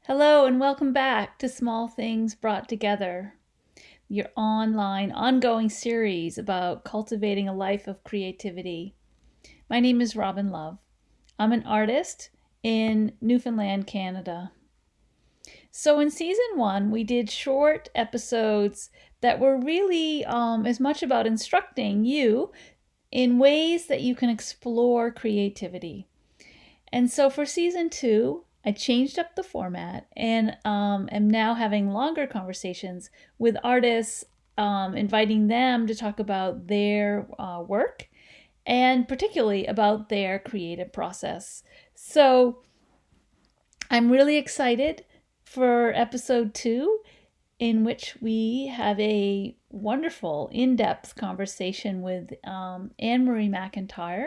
Hello and welcome back to Small Things Brought Together, your online, ongoing series about cultivating a life of creativity. My name is Robin Love. I'm an artist in Newfoundland, Canada. So, in season one, we did short episodes that were really as much about instructing you in ways that you can explore creativity. And so for season two, I changed up the format and am now having longer conversations with artists, inviting them to talk about their work and particularly about their creative process. So I'm really excited for episode two, in which we have a wonderful, in depth conversation with Anne Marie McIntyre,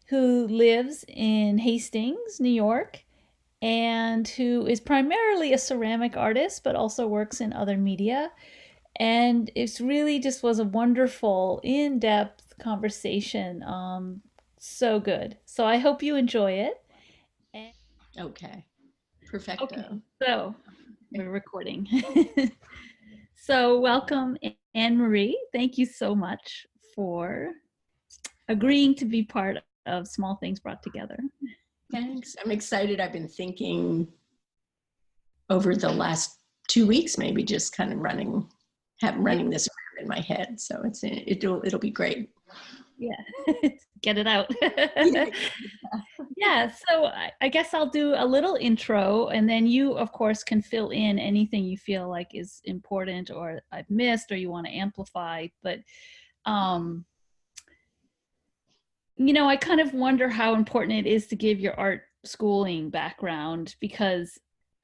who lives in Hastings, New York, and who is primarily a ceramic artist, but also works in other media. And it's really just was a wonderful, in depth conversation. So good. So I hope you enjoy it. And, Okay, okay, perfecto. so we're recording. So, welcome, Anne Marie. Thank you so much for agreeing to be part of Small Things Brought Together. Thanks. I'm excited. I've been thinking over the last 2 weeks, maybe just kind of running this around in my head. So it'll be great. Yeah, get it out. Yeah. Yeah, so I guess I'll do a little intro and then you, of course, can fill in anything you feel like is important or I've missed or you want to amplify. But, um, I kind of wonder how important it is to give your art schooling background because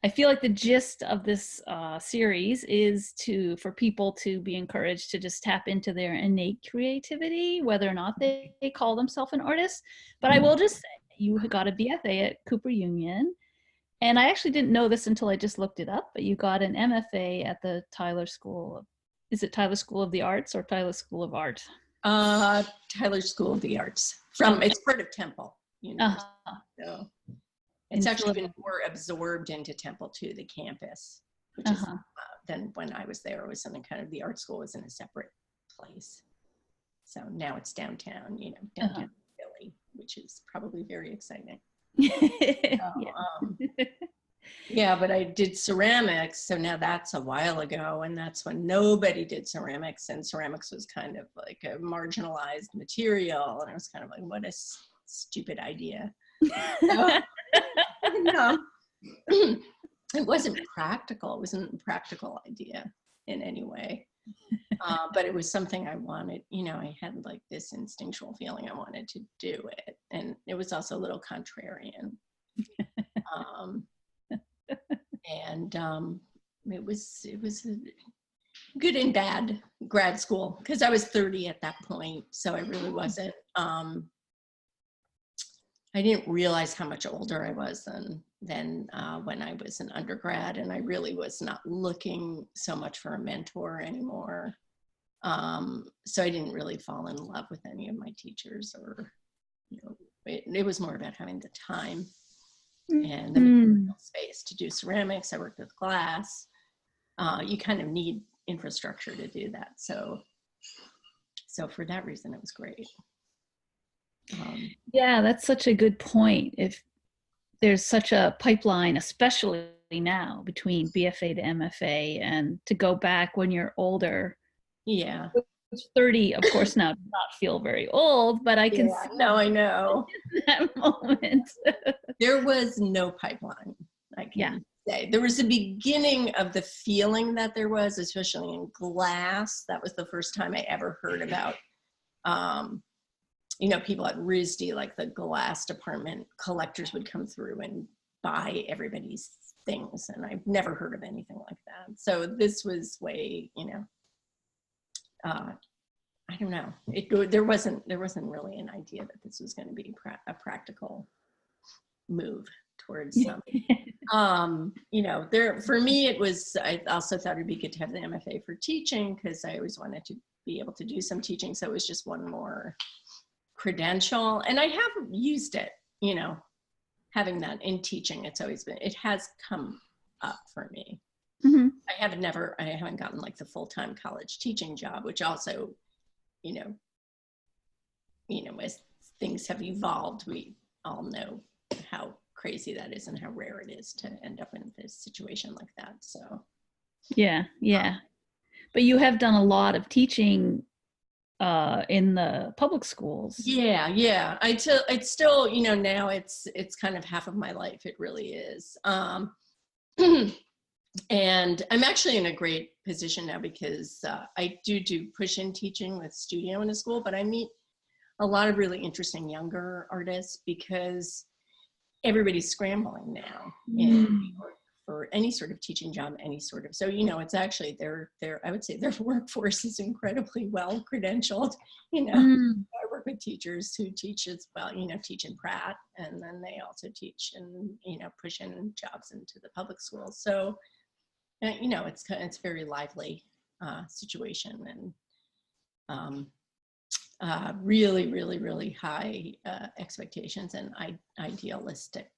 I feel like the gist of this series is for people to be encouraged to just tap into their innate creativity, whether or not they call themselves an artist. But I will just say you got a BFA at Cooper Union, and I actually didn't know this until I just looked it up. But you got an MFA at the Tyler School. Is it Tyler School of the Arts or Tyler School of Art? Tyler School of the Arts. Okay. It's part of Temple University. Uh-huh. So In it's actually been Philadelphia. more absorbed into Temple too, the campus, which is Uh-huh. than when I was there. It was something kind of the art school was in a separate place. So now it's downtown, Uh-huh. downtown Philly, which is probably very exciting. Yeah. Yeah, but I did ceramics. So now that's a while ago. And that's when nobody did ceramics. And ceramics was kind of like a marginalized material. And I was kind of like, what a stupid idea. So, no, it wasn't practical. It wasn't a practical idea in any way. But it was something I wanted, I had like this instinctual feeling I wanted to do it. And it was also a little contrarian. Um, and it was a good and bad grad school because I was 30 at that point. So I really wasn't, I didn't realize how much older I was than when I was an undergrad. And I really was not looking so much for a mentor anymore. So I didn't really fall in love with any of my teachers or, it was more about having the time and the material space to do ceramics. I worked with glass. You kind of need infrastructure to do that. So for that reason, it was great. Yeah, that's such a good point. If there's such a pipeline, especially now between BFA to MFA, and to go back when you're older. Yeah. 30, of course, now does not feel very old, but I can Yeah. see No, I know. that moment. There was no pipeline, I can say. There was the beginning of the feeling that there was, especially in glass. That was the first time I ever heard about, people at RISD, like the glass department collectors would come through and buy everybody's things. And I've never heard of anything like that. So this was way, I don't know. There wasn't really an idea that this was going to be a practical move towards there for me it was. I also thought it'd be good to have the MFA for teaching because I always wanted to be able to do some teaching. So it was just one more credential, and I have used it. Having that in teaching, it has come up for me. Mm-hmm. I haven't gotten like the full-time college teaching job, which also, you know, as things have evolved, we all know how crazy that is and how rare it is to end up in this situation like that. So Yeah, yeah. But you have done a lot of teaching in the public schools. yeah. It's still, now it's kind of half of my life. It really is. And I'm actually in a great position now because I do push-in teaching with studio in a school, but I meet a lot of really interesting younger artists because everybody's scrambling now in New York for any sort of teaching job, any sort of, so, it's actually I would say their workforce is incredibly well credentialed. Mm. I work with teachers who teach as well, teach in Pratt, and then they also teach and, push in jobs into the public schools. So, it's very lively situation, and really, really, really high expectations and idealistic.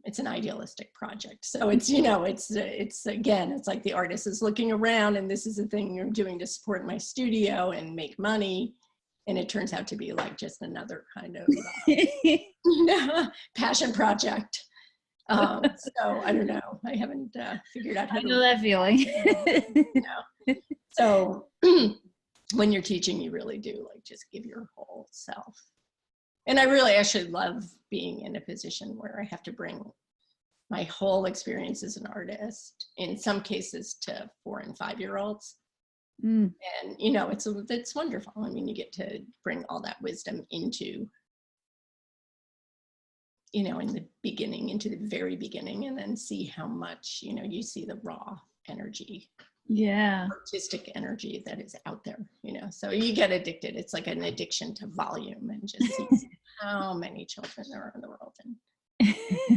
It's an idealistic project. So it's, it's again, it's like the artist is looking around, and this is the thing you're doing to support my studio and make money. And it turns out to be like just another kind of passion project. So I don't know. I haven't figured out how to. I know that feeling. So when you're teaching, you really do like just give your whole self. And I really actually love being in a position where I have to bring my whole experience as an artist, in some cases to 4 and 5-year-olds. And, it's wonderful. I mean, you get to bring all that wisdom into, in the beginning, into the very beginning, and then see how much, you see the raw energy. Yeah. Artistic energy that is out there, so you get addicted. It's like an addiction to volume, and just see how many children there are in the world and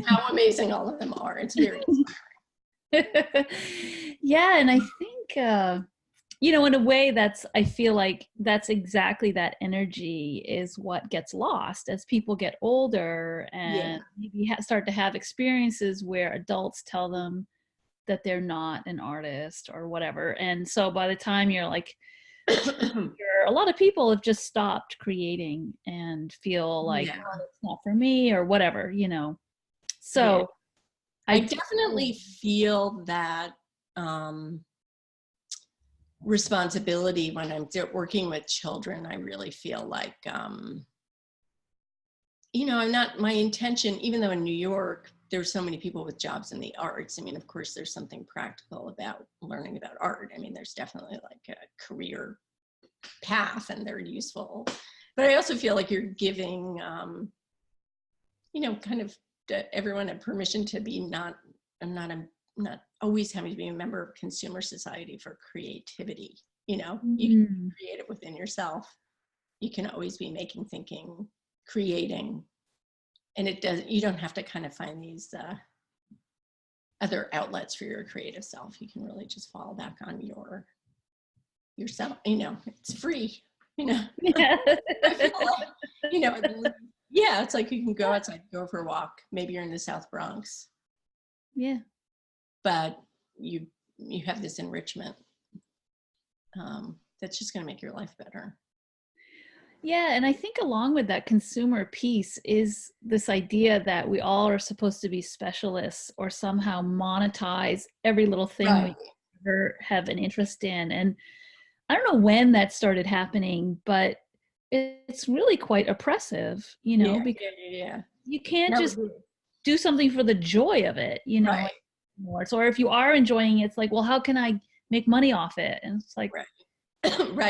how amazing all of them are. It's very inspiring. Yeah, and I think in a way I feel like that's exactly that energy is what gets lost as people get older and maybe start to have experiences where adults tell them that they're not an artist or whatever. And so by the time you're like, a lot of people have just stopped creating and feel like, oh, it's not for me or whatever, So I definitely feel that responsibility when I'm working with children. I really feel like, I'm not, my intention, even though in New York, there's so many people with jobs in the arts. I mean, of course, there's something practical about learning about art. I mean, there's definitely like a career path and they're useful. But I also feel like you're giving, kind of everyone a permission to be not always having to be a member of consumer society for creativity. You can create it within yourself. You can always be making, thinking, creating. And you don't have to kind of find these other outlets for your creative self. You can really just fall back on yourself. It's free. Yeah. I feel like, it's like you can go outside, go for a walk. Maybe you're in the South Bronx. Yeah. But you have this enrichment that's just going to make your life better. Yeah, and I think along with that consumer piece is this idea that we all are supposed to be specialists or somehow monetize every little thing we ever have an interest in. And I don't know when that started happening, but it's really quite oppressive, because you can't just do something for the joy of it, Right. Or if you are enjoying it, it's like, well, how can I make money off it? And it's like, right.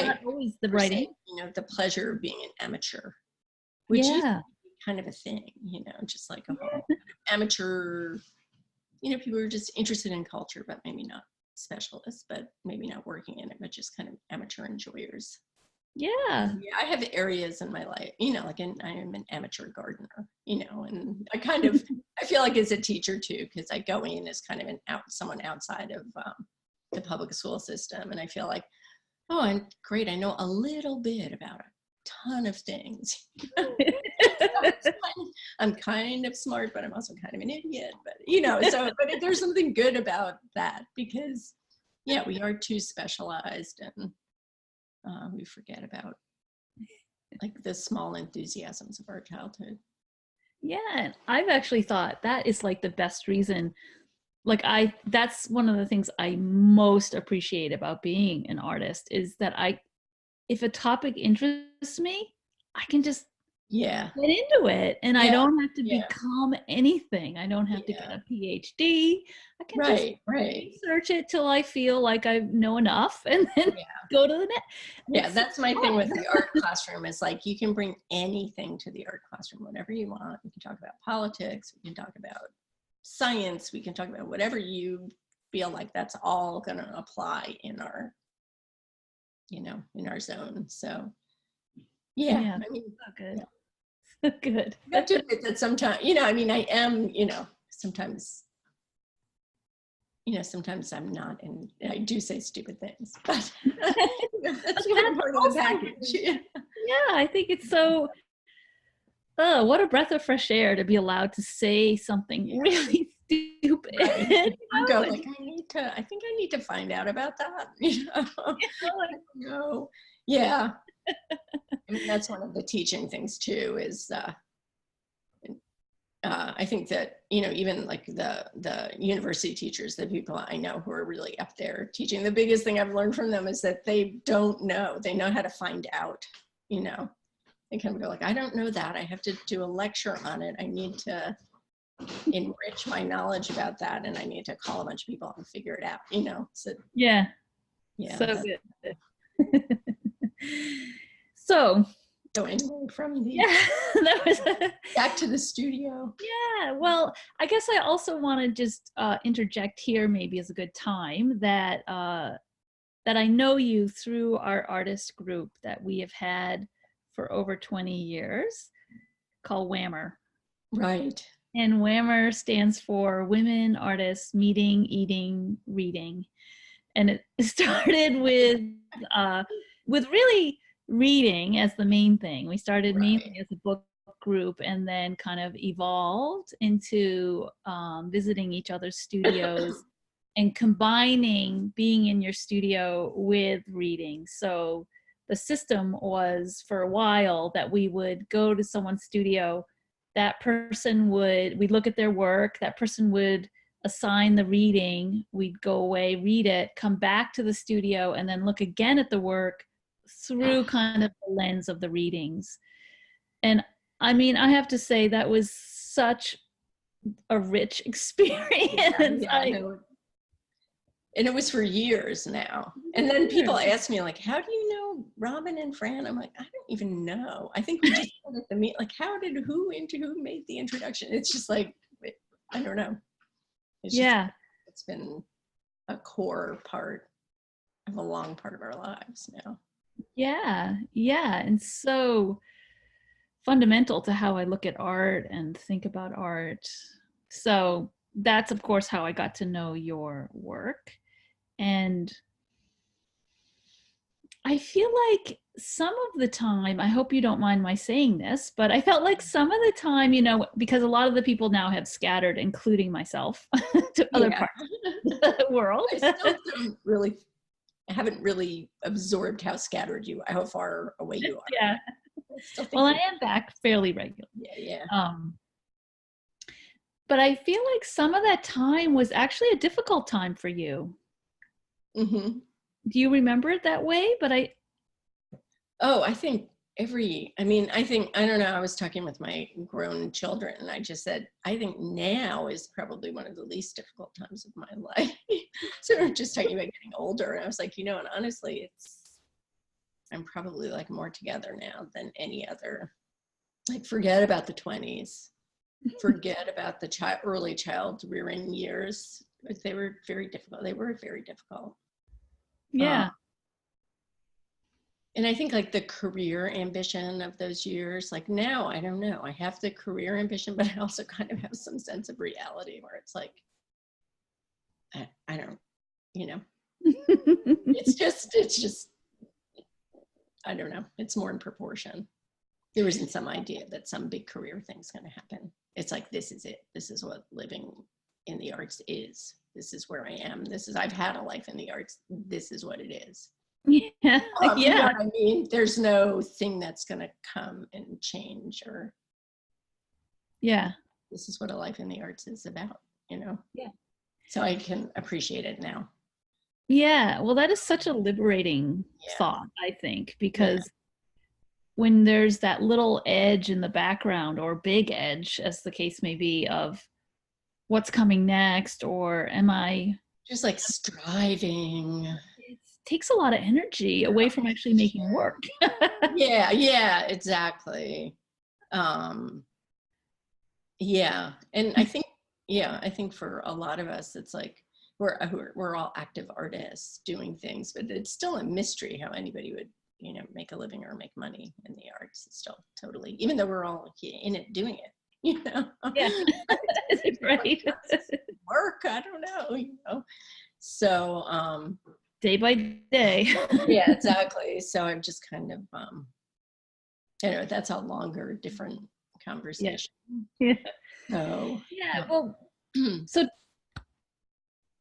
Not always the right saying, the pleasure of being an amateur, which is kind of a thing, just like a whole amateur, people are just interested in culture, but maybe not specialists, but maybe not working in it, but just kind of amateur enjoyers. Yeah. I have areas in my life, like I am an amateur gardener, and I kind of, I feel like as a teacher too, because I go in as kind of someone outside of the public school system, and I feel like, oh, I'm great. I know a little bit about ton of things. I'm kind of smart, but I'm also kind of an idiot. But but there's something good about that, because yeah, we are too specialized, and we forget about like the small enthusiasms of our childhood. Yeah, and I've actually thought that is like the best reason. Like that's one of the things I most appreciate about being an artist, is that if a topic interests me, I can just Yeah. get into it, and I Yeah. don't have to Yeah. become anything. I don't have to get Yeah. a PhD. I can just Right. research it till I feel like I know enough, and then Yeah. go to the next. Yeah, that's my thing with the art classroom, is like, you can bring anything to the art classroom, whatever you want. We can talk about politics, we can talk about science, we can talk about whatever you feel like. That's all going to apply in our, in our zone. So yeah, Yeah, I mean, so good. yeah. So good. You have to admit that sometimes, I mean, I am, sometimes, sometimes I'm not, and I do say stupid things, but that's one part of the package. Yeah, I think it's so, oh, what a breath of fresh air to be allowed to say something really stupid. Right. I go like, I think I need to find out about that. No. Yeah. I mean, that's one of the teaching things too, is I think that, even like the university teachers, the people I know who are really up there teaching, the biggest thing I've learned from them is that they don't know. They know how to find out, They kind of go like, I don't know that. I have to do a lecture on it. I need to enrich my knowledge about that, and I need to call a bunch of people and figure it out, So Yeah, yeah. so good. So anyway, from the that was back to the studio. Yeah, well, I guess I also want to just interject here, maybe as a good time, that that I know you through our artist group that we have had for over 20 years, called WAMR. Right. And WAMR stands for Women Artists Meeting, Eating, Reading. And it started with really reading as the main thing. We started mainly as a book group, and then kind of evolved into visiting each other's studios and combining being in your studio with reading. So the system was, for a while, that we would go to someone's studio, we'd look at their work, that person would assign the reading, we'd go away, read it, come back to the studio, and then look again at the work through kind of the lens of the readings. And I mean, I have to say that was such a rich experience. And it was for years now. And then people ask me like, how do you know Robin and Fran? I'm like, I don't even know. I think we just at the meet, like, who made the introduction? It's just like, I don't know. It's been a core part of a long part of our lives now. Yeah, and so fundamental to how I look at art and think about art. So that's, of course, how I got to know your work. And I feel like some of the time, I hope you don't mind my saying this, but I felt like some of the time, because a lot of the people now have scattered, including myself, to other parts of the world. I haven't really absorbed how scattered how far away you are. Yeah. Well, I am back fairly regularly. Yeah. But I feel like some of that time was actually a difficult time for you. Mm-hmm. Do you remember it that way? But I think I don't know, I was talking with my grown children, and I just said, I think now is probably one of the least difficult times of my life. So we're just talking about getting older, and I was like, and honestly, I'm probably like more together now than any other. Like, forget about the 20s, forget about the early child rearing years. They were very difficult. Yeah. And I think like the career ambition of those years, like now, I don't know, I have the career ambition, but I also kind of have some sense of reality where it's like, I don't, it's just, I don't know. It's more in proportion. There isn't some idea that some big career thing's going to happen. It's like, this is it. This is what living in the arts is. This is where I am. I've had a life in the arts. This is what it is. Yeah. You know Yeah. what I mean? There's no thing that's going to come and change, or Yeah. this is what a life in the arts is about, you know? Yeah. So I can appreciate it now. Yeah. Well, that is such a liberating Yeah. thought, I think, Yeah. because when there's that little edge in the background, or big edge, as the case may be, of what's coming next, or am I, Just like striving. it takes a lot of energy away from actually making work. Yeah, yeah, exactly. Yeah, and I think for a lot of us, it's like we're all active artists doing things, but it's still a mystery how anybody would, you know, make a living or make money in the arts. It's still totally, even though we're all in it doing it, you know. Yeah. Right. Work, I don't know, you know. So Day by day. yeah, exactly. So I'm just kind of anyway, that's a longer, different conversation. Yeah. So Yeah. Well,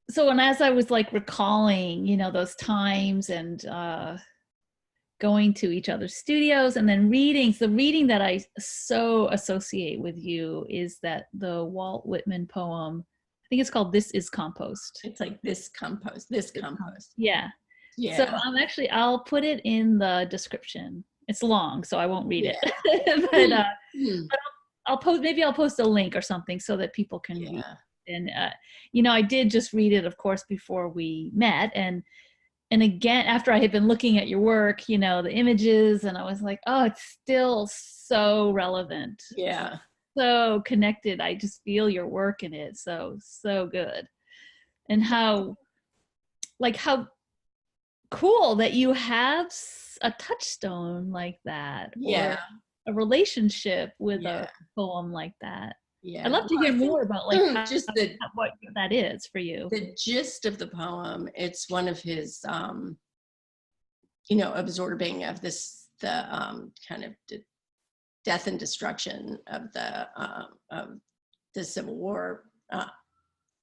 so and as I was like recalling, you know, those times, and going to each other's studios, and then readings, the reading that I so associate with you is that the Walt Whitman poem, I think it's called "This Is Compost." it's like this compost. Yeah. So Yeah. I'll put it in the description. It's long, so I won't read Yeah. it. But I'll post a link or something so that people can read. Yeah. And you know, I did just read it, of course, before we met, and again after I had been looking at your work, you know, the images, and I was like, oh, it's still so relevant, Yeah. so connected. I just feel your work in it, so good. And how cool that you have a touchstone like that, Yeah. or a relationship with Yeah. a poem like that. I'd Yeah. love to Well, hear I think more about like just what that is for you. the gist of the poem, it's one of his you know, absorbing of the kind of death and destruction of the Civil War,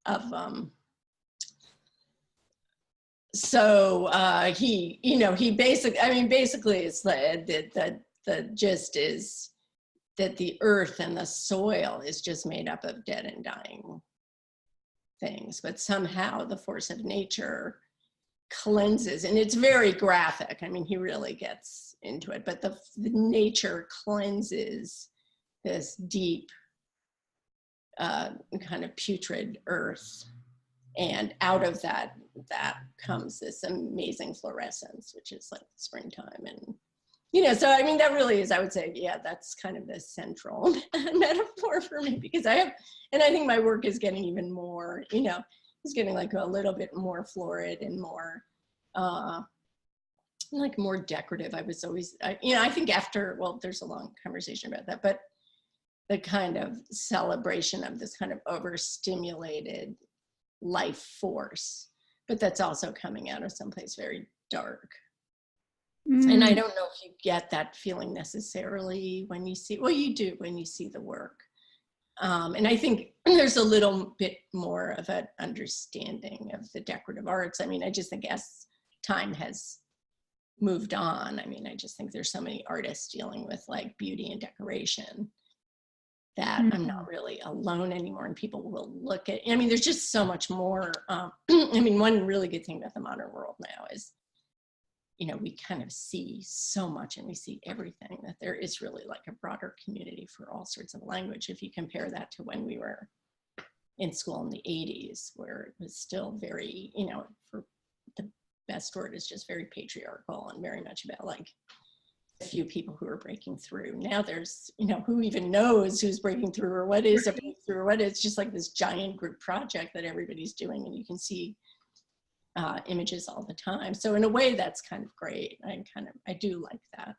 of so he, you know, he basically it's the gist is that the earth and the soil is just made up of dead and dying things, but somehow the force of nature cleanses, and it's very graphic. I mean, he really gets into it, but the nature cleanses this deep kind of putrid earth, and out of that comes this amazing fluorescence, which is like springtime. And you know, so I mean, that really is, I would say, yeah, that's kind of the central metaphor for me, because I think my work is getting even more, you know, it's getting like a little bit more florid and more like more decorative. I was always, you know, I think after, well, there's a long conversation about that, but the kind of celebration of this kind of overstimulated life force, but that's also coming out of someplace very dark. And I don't know if you get that feeling necessarily when you see, well, you do when you see the work. And I think there's a little bit more of an understanding of the decorative arts. I mean, I just think as time has moved on, I mean, I just think there's so many artists dealing with like beauty and decoration that I'm not really alone anymore, and people will look at, I mean, there's just so much more. I mean, one really good thing about the modern world now is, you know, we kind of see so much and we see everything, that there is really like a broader community for all sorts of language. If you compare that to when we were in school in the 80s, where it was still very, you know, for the best word is just very patriarchal and very much about like a few people who are breaking through. Now there's, you know, who even knows who's breaking through or what is a breakthrough or what is, just like this giant group project that everybody's doing, and you can see images all the time. So in a way, that's kind of great. I do like that,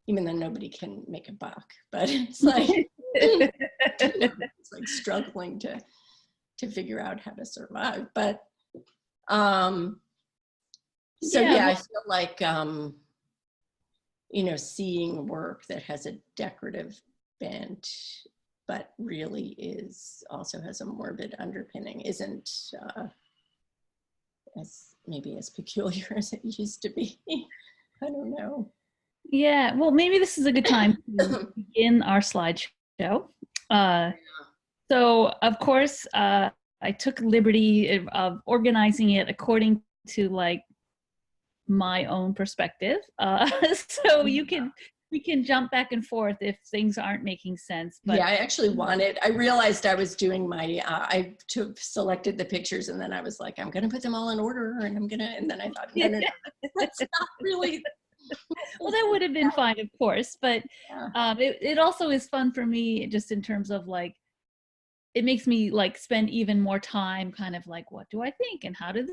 even though nobody can make a buck. But it's like it's like struggling to figure out how to survive. But so yeah, I feel like you know, seeing work that has a decorative bent, but really also has a morbid underpinning, isn't as maybe as peculiar as it used to be. I don't know. Yeah, well, maybe this is a good time to begin our slideshow. Uh, so, of course, I took liberty of organizing it according to like my own perspective. So we can jump back and forth if things aren't making sense. But yeah, I actually I realized I was doing my, selected the pictures and then I was like, I'm going to put them all in order and then I thought, no, that's not really. Well, that would have been fine, of course. But Yeah. it also is fun for me just in terms of like, it makes me like spend even more time kind of like, what do I think and how do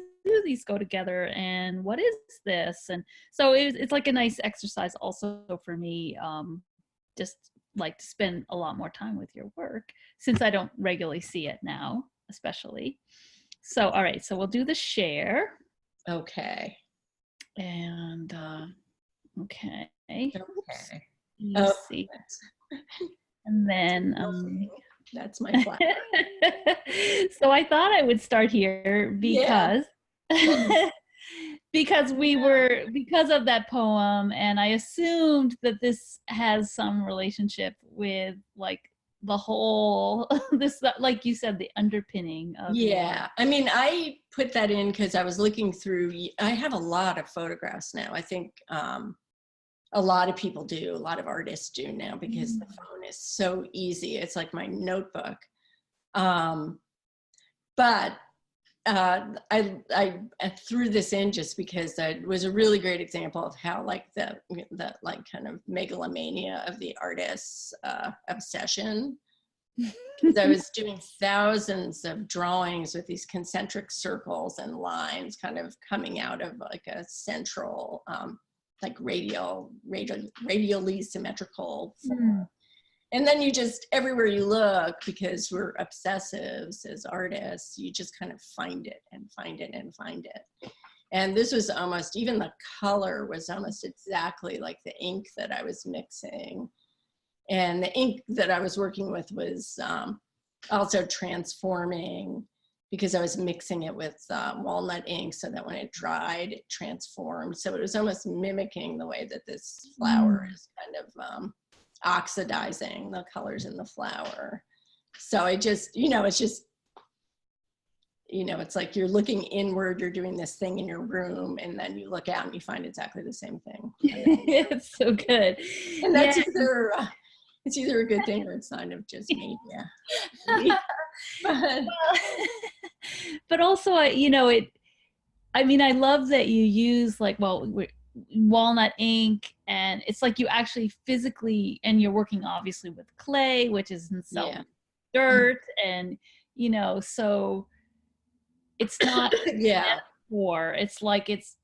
these go together and what is this? And so it's like a nice exercise also for me, just like to spend a lot more time with your work since I don't regularly see it now, especially. So, all right, so we'll do the share. Okay. And okay. Okay. Let's see. And then that's my flag. So I thought I would start here because because of that poem, and I assumed that this has some relationship with like the whole this, like you said, the underpinning of I mean, I put that in because I was looking through, I have a lot of photographs now. I think a lot of people do, a lot of artists do now because the phone is so easy. It's like my notebook. But I threw this in just because it was a really great example of how like the like kind of megalomania of the artist's obsession. I was doing thousands of drawings with these concentric circles and lines kind of coming out of like a central like radially symmetrical form. And then you just, everywhere you look, because we're obsessives as artists, you just kind of find it and find it and find it. And this was almost, even the color was almost exactly like the ink that I was mixing. And the ink that I was working with was also transforming because I was mixing it with walnut ink so that when it dried, it transformed. So it was almost mimicking the way that this flower is kind of oxidizing the colors in the flower. So I just, it's just, it's like you're looking inward, you're doing this thing in your room, and then you look out and you find exactly the same thing. It's so good. And that's it's either a good thing or it's kind of just me. Yeah. But also, I mean, I love that you use like, walnut ink, and it's like you actually physically, and you're working obviously with clay, which is in dirt, and so it's not metaphor. It's like it's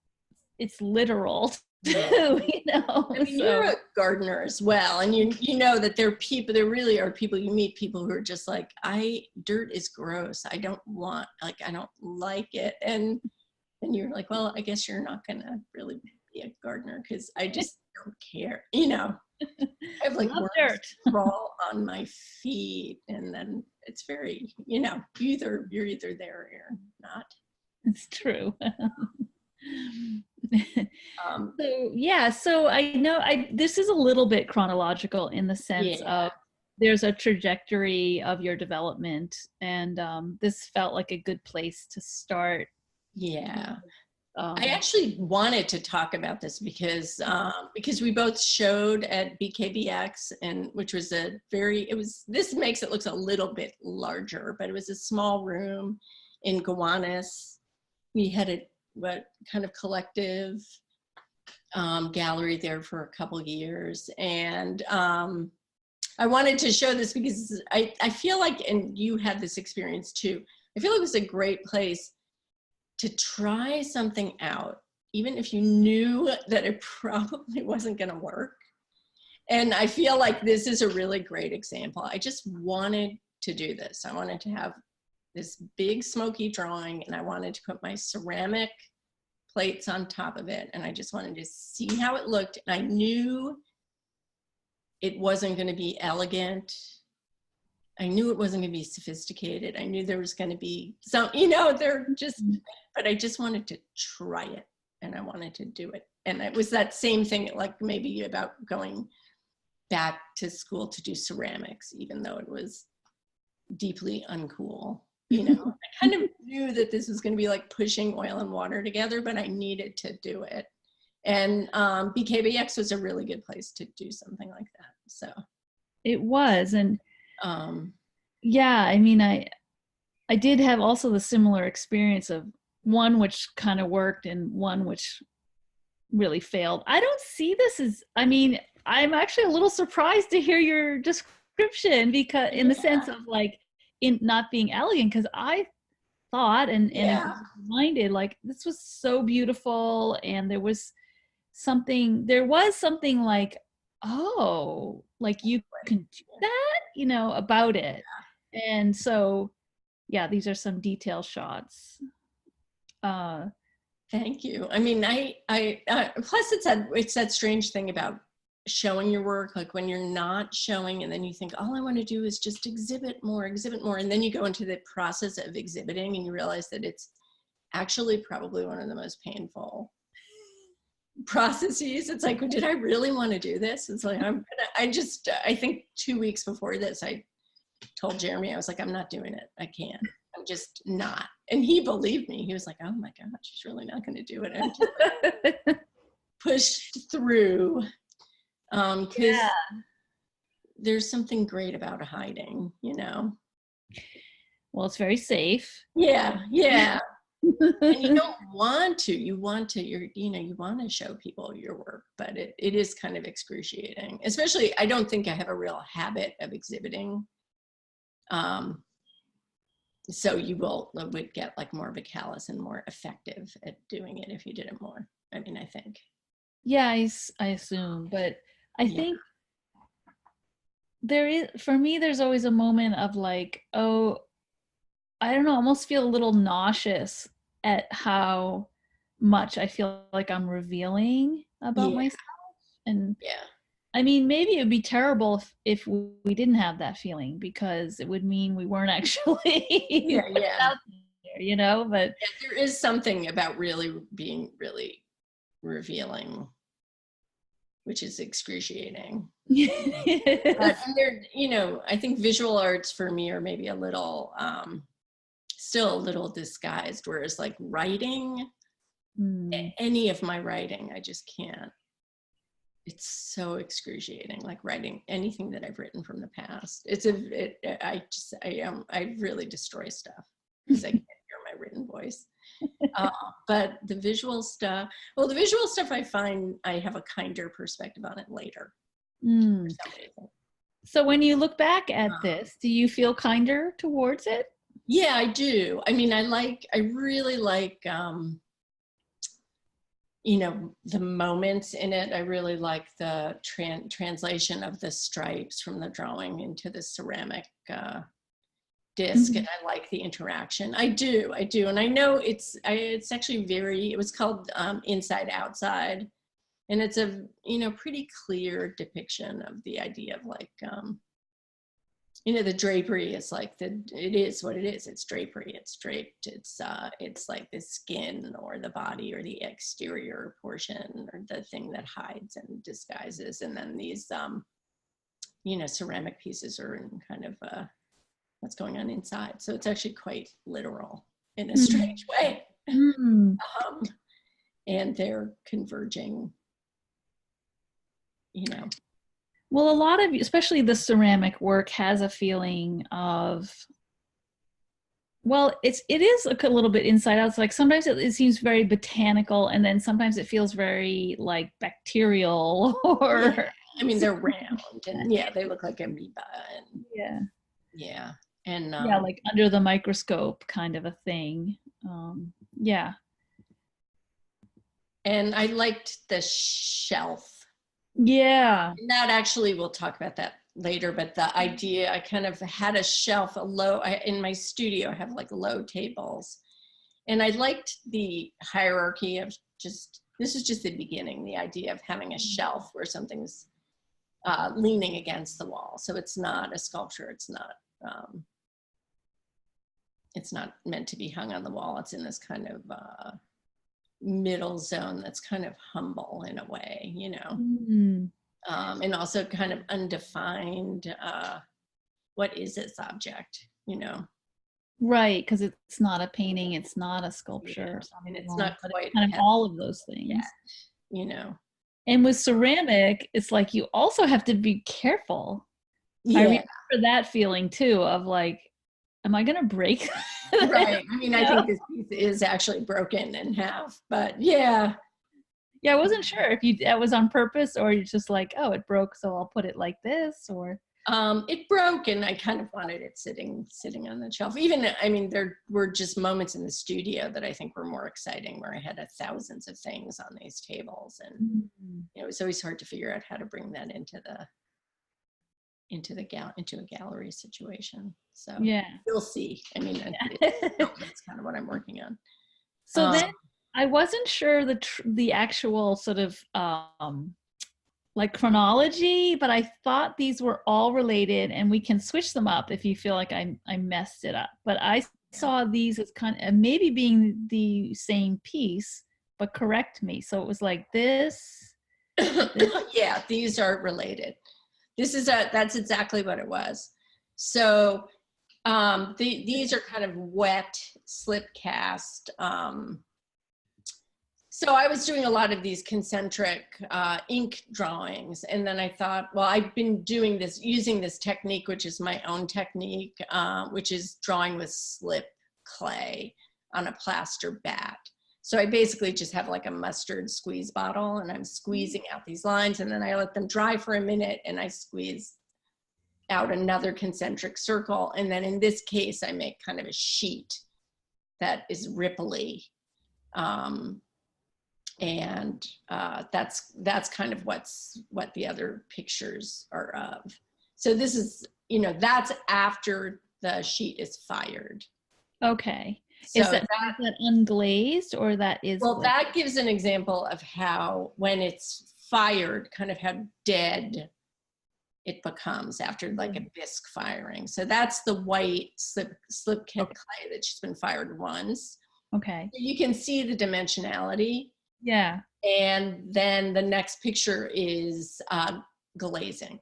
literal too, I mean, you're a gardener as well, and you know that there really are people, you meet people who are just like, dirt is gross. I don't like it. And you're like, well, I guess you're not gonna really be a gardener because I just don't care. I have like worms crawl on my feet, and then it's very, you're either there or you're not. It's true. So I know this is a little bit chronological in the sense of there's a trajectory of your development, and this felt like a good place to start. I actually wanted to talk about this because we both showed at BKBX, and which was this makes it look a little bit larger, but it was a small room in Gowanus. We had what kind of collective gallery there for a couple years, and I wanted to show this because I feel like, and you had this experience too, I feel like it was a great place to try something out, even if you knew that it probably wasn't going to work. And I feel like this is a really great example. I just wanted to do this. I wanted to have this big smoky drawing, and I wanted to put my ceramic plates on top of it, and I just wanted to see how it looked. And I knew it wasn't going to be elegant. I knew it wasn't going to be sophisticated. I knew there was going to be some, they're just, but I just wanted to try it, and I wanted to do it. And it was that same thing, like maybe about going back to school to do ceramics, even though it was deeply uncool. I kind of knew that this was going to be like pushing oil and water together, but I needed to do it. And BKBX was a really good place to do something like that. So it was. And yeah, I mean, I did have also the similar experience of one which kind of worked and one which really failed. I don't see this as, I mean, I'm actually a little surprised to hear your description, because in the sense of like in not being elegant, because I thought and reminded like this was so beautiful, and there was something like, oh, like you can do that, about it. And so yeah, these are some detail shots. Thank you. I mean, I plus it's that strange thing about showing your work, like when you're not showing and then you think, all I want to do is just exhibit more. And then you go into the process of exhibiting and you realize that it's actually probably one of the most painful processes. It's like, did I really want to do this? It's like, I think 2 weeks before this, I told Jeremy, I was like, I'm not doing it. I can't. I'm just not. And he believed me. He was like, oh my God, she's really not going to do it. And I just pushed through. Because there's something great about hiding, Well, it's very safe. Yeah. And you don't want to. You want to show people your work, but it is kind of excruciating. Especially, I don't think I have a real habit of exhibiting. So you would get like more of a callous and more effective at doing it if you did it more. I mean, I think. Yeah, I assume, but I think for me, there's always a moment of like, oh, I don't know, almost feel a little nauseous at how much I feel like I'm revealing about myself. And I mean, maybe it would be terrible if we didn't have that feeling, because it would mean we weren't actually out there, but there is something about really being really revealing, which is excruciating. But there, I think visual arts for me are maybe a little, still a little disguised, whereas like writing, any of my writing, I just can't. It's so excruciating, like writing anything that I've written from the past. I really destroy stuff because I can't hear my written voice. But the visual stuff, I find I have a kinder perspective on it later. So when you look back at this, do you feel kinder towards it? Yeah, I do. I mean, I really like, the moments in it. I really like the translation of the stripes from the drawing into the ceramic disc, and I like the interaction. I do. And I know it's actually it was called Inside Outside. And it's a, pretty clear depiction of the idea of like, the drapery is like it is what it is. It's drapery. It's draped. It's like the skin or the body or the exterior portion or the thing that hides and disguises. And then these, ceramic pieces are in kind of what's going on inside. So it's actually quite literal in a strange way. And they're converging. Well, a lot of, especially the ceramic work, has a feeling of, well, it is a little bit inside out. It's like sometimes it seems very botanical, and then sometimes it feels very like bacterial or. I mean, they're round and they look like amoeba. And, and like under the microscope kind of a thing. And I liked the shelf. Yeah. And that actually, we'll talk about that later, but the idea, I kind of had a shelf, in my studio, I have like low tables. And I liked the hierarchy of just, this is just the beginning, the idea of having a shelf where something's leaning against the wall. So it's not a sculpture. It's not meant to be hung on the wall. It's in this kind of middle zone that's kind of humble in a way, you know, and also kind of undefined. What is this object, you know? Right, because it's not a painting, it's not a sculpture. Yeah. I mean, it's not quite kind of all of those things. yet, you know. And with ceramic, it's like you also have to be careful. Yeah. I remember that feeling too of like, am I going to break? Right. I mean, I think this piece is actually broken in half, but yeah. Yeah, I wasn't sure if that was on purpose or you're just like, oh, it broke, so I'll put it like this, or. It broke, and I kind of wanted it sitting on the shelf. Even, I mean, there were just moments in the studio that I think were more exciting, where I had thousands of things on these tables, and it was always hard to figure out how to bring that into a gallery situation. So yeah, you'll see. I mean, it's kind of what I'm working on. So then I wasn't sure the actual sort of like chronology, but I thought these were all related, and we can switch them up if you feel like I messed it up. But I saw these as kind of maybe being the same piece, but correct me. So it was like this. Yeah, these are related. That's exactly what it was. So these are kind of wet slip cast. So I was doing a lot of these concentric ink drawings, and then I thought, well, I've been using this technique, which is my own technique, which is drawing with slip clay on a plaster bat. So I basically just have like a mustard squeeze bottle, and I'm squeezing out these lines, and then I let them dry for a minute, and I squeeze out another concentric circle. And then in this case, I make kind of a sheet that is ripply. And that's kind of what the other pictures are of. So this is, that's after the sheet is fired. Okay. So is that unglazed, or that is? Well, that gives an example of how, when it's fired, kind of how dead it becomes after like a bisque firing. So that's the white slip clay that's just been fired once. Okay. So you can see the dimensionality. Yeah. And then the next picture is glazing.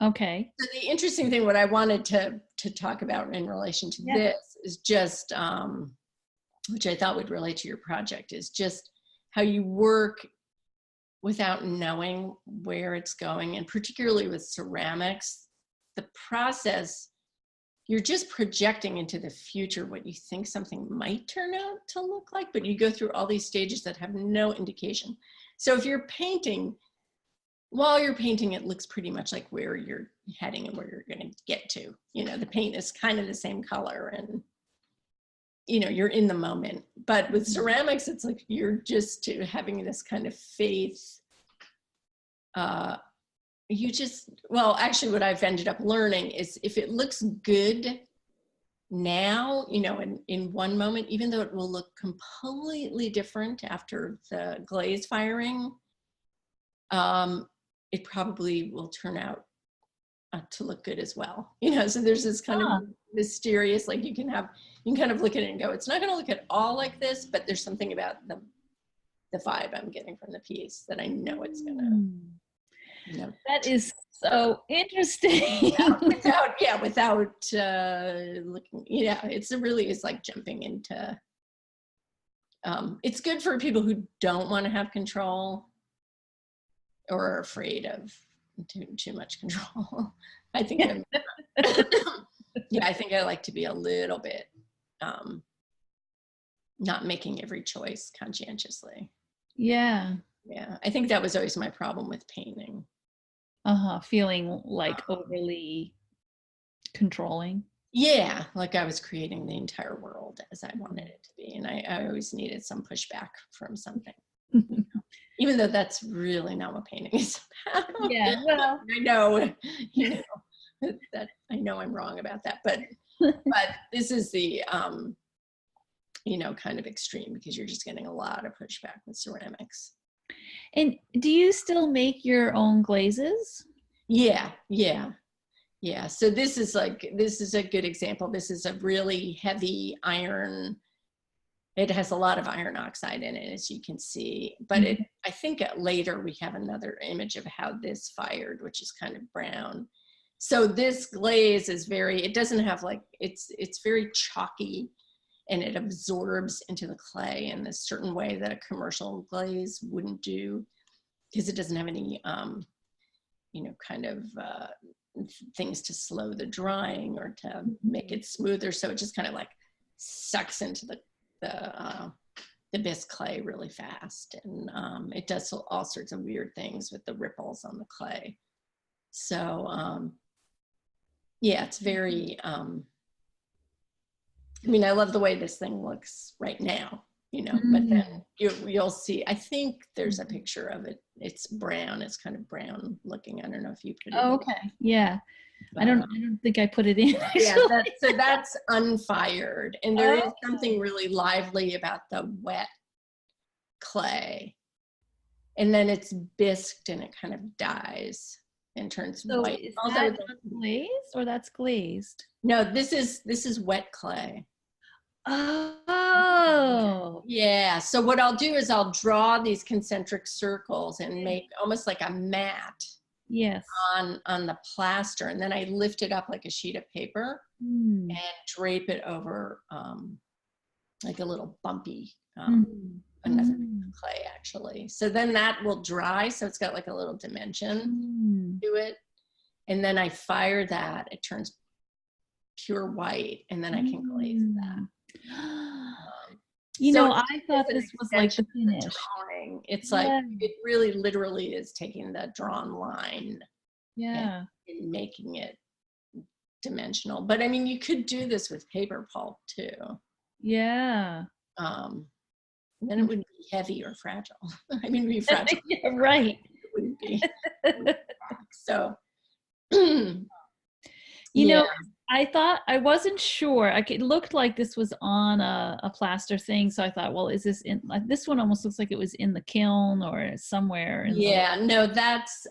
Okay. So the interesting thing, what I wanted to talk about in relation to this is just, which I thought would relate to your project, is just how you work without knowing where it's going. And particularly with ceramics, the process, you're just projecting into the future what you think something might turn out to look like, but you go through all these stages that have no indication. So if you're painting, while you're painting, it looks pretty much like where you're heading and where you're going to get to. The paint is kind of the same color, and you're in the moment. But with ceramics, it's like you're just having this kind of faith. Actually what I've ended up learning is, if it looks good now, in one moment, even though it will look completely different after the glaze firing, it probably will turn out to look good as well. So there's this kind of mysterious, like you can kind of look at it and go, it's not going to look at all like this, but there's something about the vibe I'm getting from the piece that I know it's going to. That is so interesting. without looking, it's like jumping into, it's good for people who don't want to have control or are afraid of too much control. I think I think I like to be a little bit, not making every choice conscientiously. Yeah, I think that was always my problem with painting. Feeling like overly controlling. Yeah, like I was creating the entire world as I wanted it to be, and I always needed some pushback from something. Even though that's really not what painting is about. Yeah, well, I know, that I know I'm wrong about that, but this is the kind of extreme because you're just getting a lot of pushback with ceramics. And do you still make your own glazes? Yeah, yeah, yeah. So this is a good example. This is a really heavy iron. It has a lot of iron oxide in it, as you can see. But I think later we have another image of how this fired, which is kind of brown. So this glaze is it doesn't have it's very chalky, and it absorbs into the clay in this certain way that a commercial glaze wouldn't do, because it doesn't have any, kind of things to slow the drying or to make it smoother. So it just kind of like sucks into the bisque clay really fast. And it does all sorts of weird things with the ripples on the clay. So yeah, it's very, I love the way this thing looks right now, but then you'll see, I think there's a picture of it. It's brown. It's kind of brown looking. I don't know if you put it in. Okay. Yeah. I don't think I put it in. Yeah, so that's unfired. And there is something really lively about the wet clay. And then it's bisqued and it kind of dies and turns white. Is that glazed or that's glazed? No, this is wet clay. Oh. Yeah. So what I'll do is I'll draw these concentric circles and make almost like a mat. Yes. On the plaster, and then I lift it up like a sheet of paper and drape it over like a little bumpy another clay, actually. So then that will dry, so it's got like a little dimension to it, and then I fire that. It turns pure white, and then I can glaze that. I thought this was like the finish. Drawing. It's like it really literally is taking the drawn line and making it dimensional. But I mean, you could do this with paper pulp too. Yeah. Then it wouldn't be heavy or fragile. It'd be fragile. Yeah, right. It wouldn't be. So, I wasn't sure. It looked like this was on a plaster thing, so I thought, well, is this in? Like, this one almost looks like it was in the kiln or somewhere. No,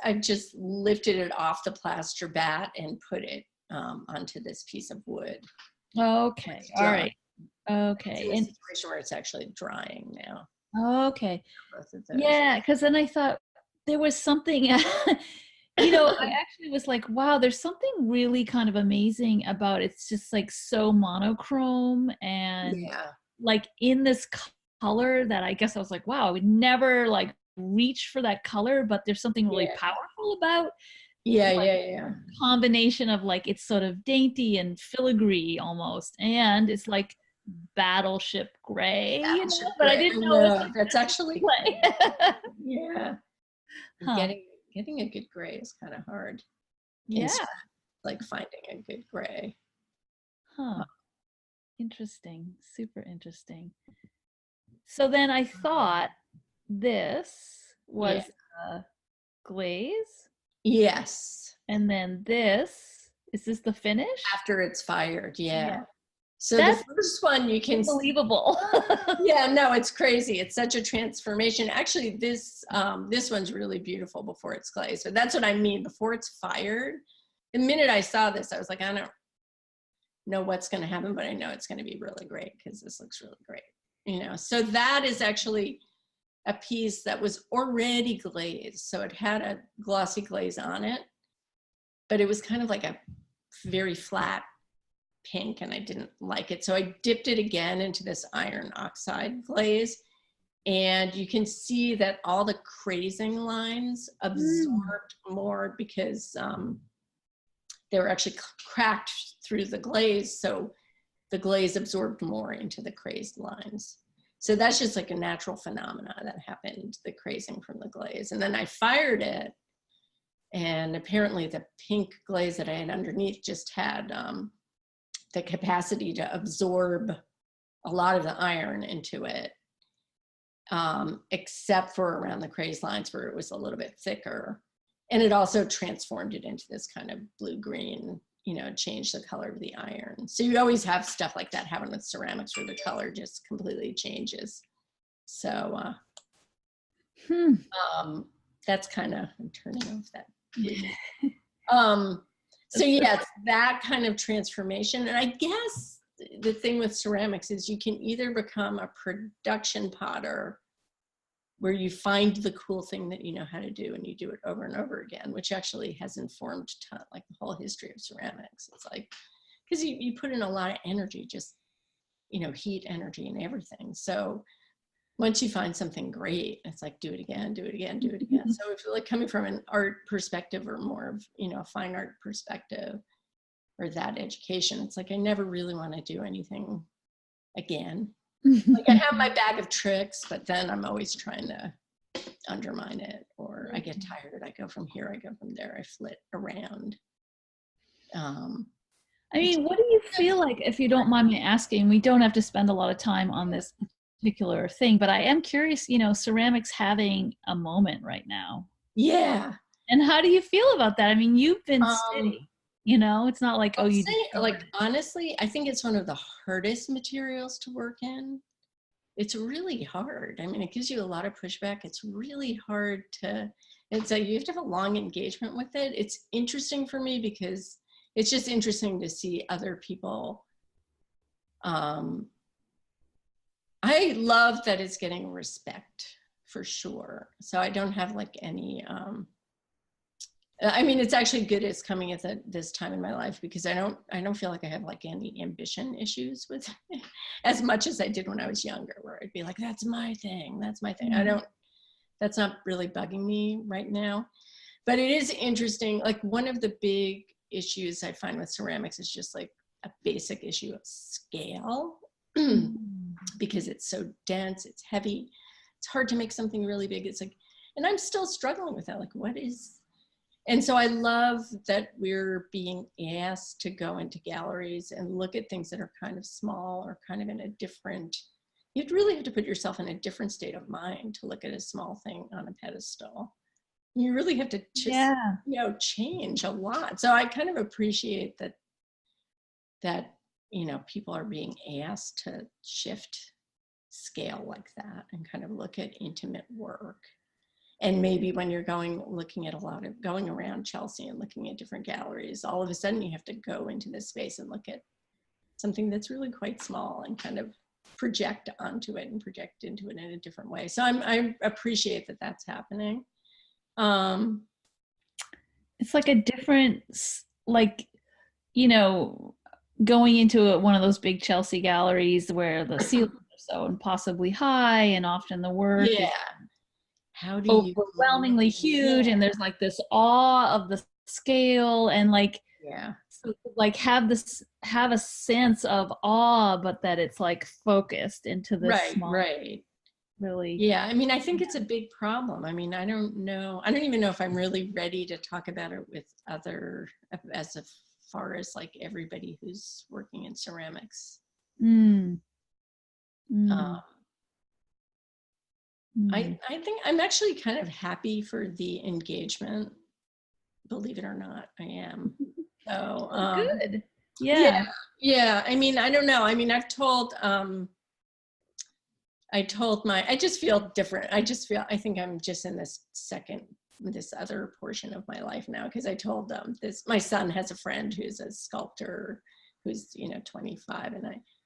I just lifted it off the plaster bat and put it onto this piece of wood. Okay, all right. Okay, it's in a situation where it's actually drying now. Okay, yeah, because then I thought there was something. I actually was like, wow, there's something really kind of amazing about it. It's just like so monochrome and like in this color that I guess I was like, wow, I would never like reach for that color, but there's something really powerful about combination of like it's sort of dainty and filigree almost, and it's like battleship gray, but I didn't know that's actually Getting a good gray is kind of hard. Like finding a good gray. Interesting. Super interesting. So then I thought this was a glaze. Yes. And then is this the finish? After it's fired, So that's the first one you can unbelievable. No, it's crazy. It's such a transformation. Actually, this one's really beautiful before it's glazed. So that's what I mean. Before it's fired, the minute I saw this, I was like, I don't know what's going to happen, but I know it's going to be really great because this looks really great. So that is actually a piece that was already glazed. So it had a glossy glaze on it, but it was kind of like a very flat pink, and I didn't like it. So I dipped it again into this iron oxide glaze, and you can see that all the crazing lines absorbed more because they were actually cracked through the glaze. So the glaze absorbed more into the crazed lines. So that's just like a natural phenomena that happened, the crazing from the glaze. And then I fired it, and apparently the pink glaze that I had underneath just had the capacity to absorb a lot of the iron into it, except for around the crazed lines where it was a little bit thicker. And it also transformed it into this kind of blue-green change the color of the iron. So you always have stuff like that happen with ceramics where the color just completely changes. So that's kind of, I'm turning off that. So yeah, it's that kind of transformation. And I guess the thing with ceramics is you can either become a production potter where you find the cool thing that you know how to do and you do it over and over again, which actually has informed like the whole history of ceramics. It's like, because you put in a lot of energy, just, heat, energy, and everything. So once you find something great, it's like, do it again, do it again, do it again. So if you're like coming from an art perspective or more of, a fine art perspective or that education, it's like, I never really want to do anything again. Like I have my bag of tricks, but then I'm always trying to undermine it, or I get tired. I go from here, I go from there, I flit around. I mean, what do you feel like, if you don't mind me asking? We don't have to spend a lot of time on this particular thing, but I am curious, ceramics having a moment right now. Yeah. And how do you feel about that? I mean, you've been steady, it's not like, I'll you say, like, honestly, I think it's one of the hardest materials to work in. It's really hard. I mean, it gives you a lot of pushback. It's really hard it's like you have to have a long engagement with it. It's interesting for me because it's just interesting to see other people. I love that it's getting respect for sure. So I don't have like any, I mean, it's actually good it's coming at this time in my life because I don't feel like I have like any ambition issues with it as much as I did when I was younger, where I'd be like, that's my thing. That's my thing. That's not really bugging me right now. But it is interesting. Like one of the big issues I find with ceramics is just like a basic issue of scale because it's so dense, it's heavy. It's hard to make something really big. It's like, and I'm still struggling with that. Like, and so I love that we're being asked to go into galleries and look at things that are kind of small or kind of in a different, you'd really have to put yourself in a different state of mind to look at a small thing on a pedestal. You really have to just, change a lot. So I kind of appreciate that, people are being asked to shift scale like that and kind of look at intimate work. And maybe when you're going around Chelsea and looking at different galleries, all of a sudden you have to go into this space and look at something that's really quite small and kind of project onto it and project into it in a different way. So I appreciate that that's happening. It's like a different, like, going into one of those big Chelsea galleries where the ceilings are so impossibly high and often the work is how do you overwhelmingly huge, and there's like this awe of the scale and like so like have a sense of awe, but that it's like focused into this small, really. I mean, I think it's a big problem. I mean, I don't even know if I'm really ready to talk about it with as far as like everybody who's working in ceramics. I think I'm actually kind of happy for the engagement. Believe it or not, I am. So good. Yeah. I mean, I don't know. I mean, I just feel different. I think I'm just in this other portion of my life now, because I told my son has a friend who's a sculptor who's 25,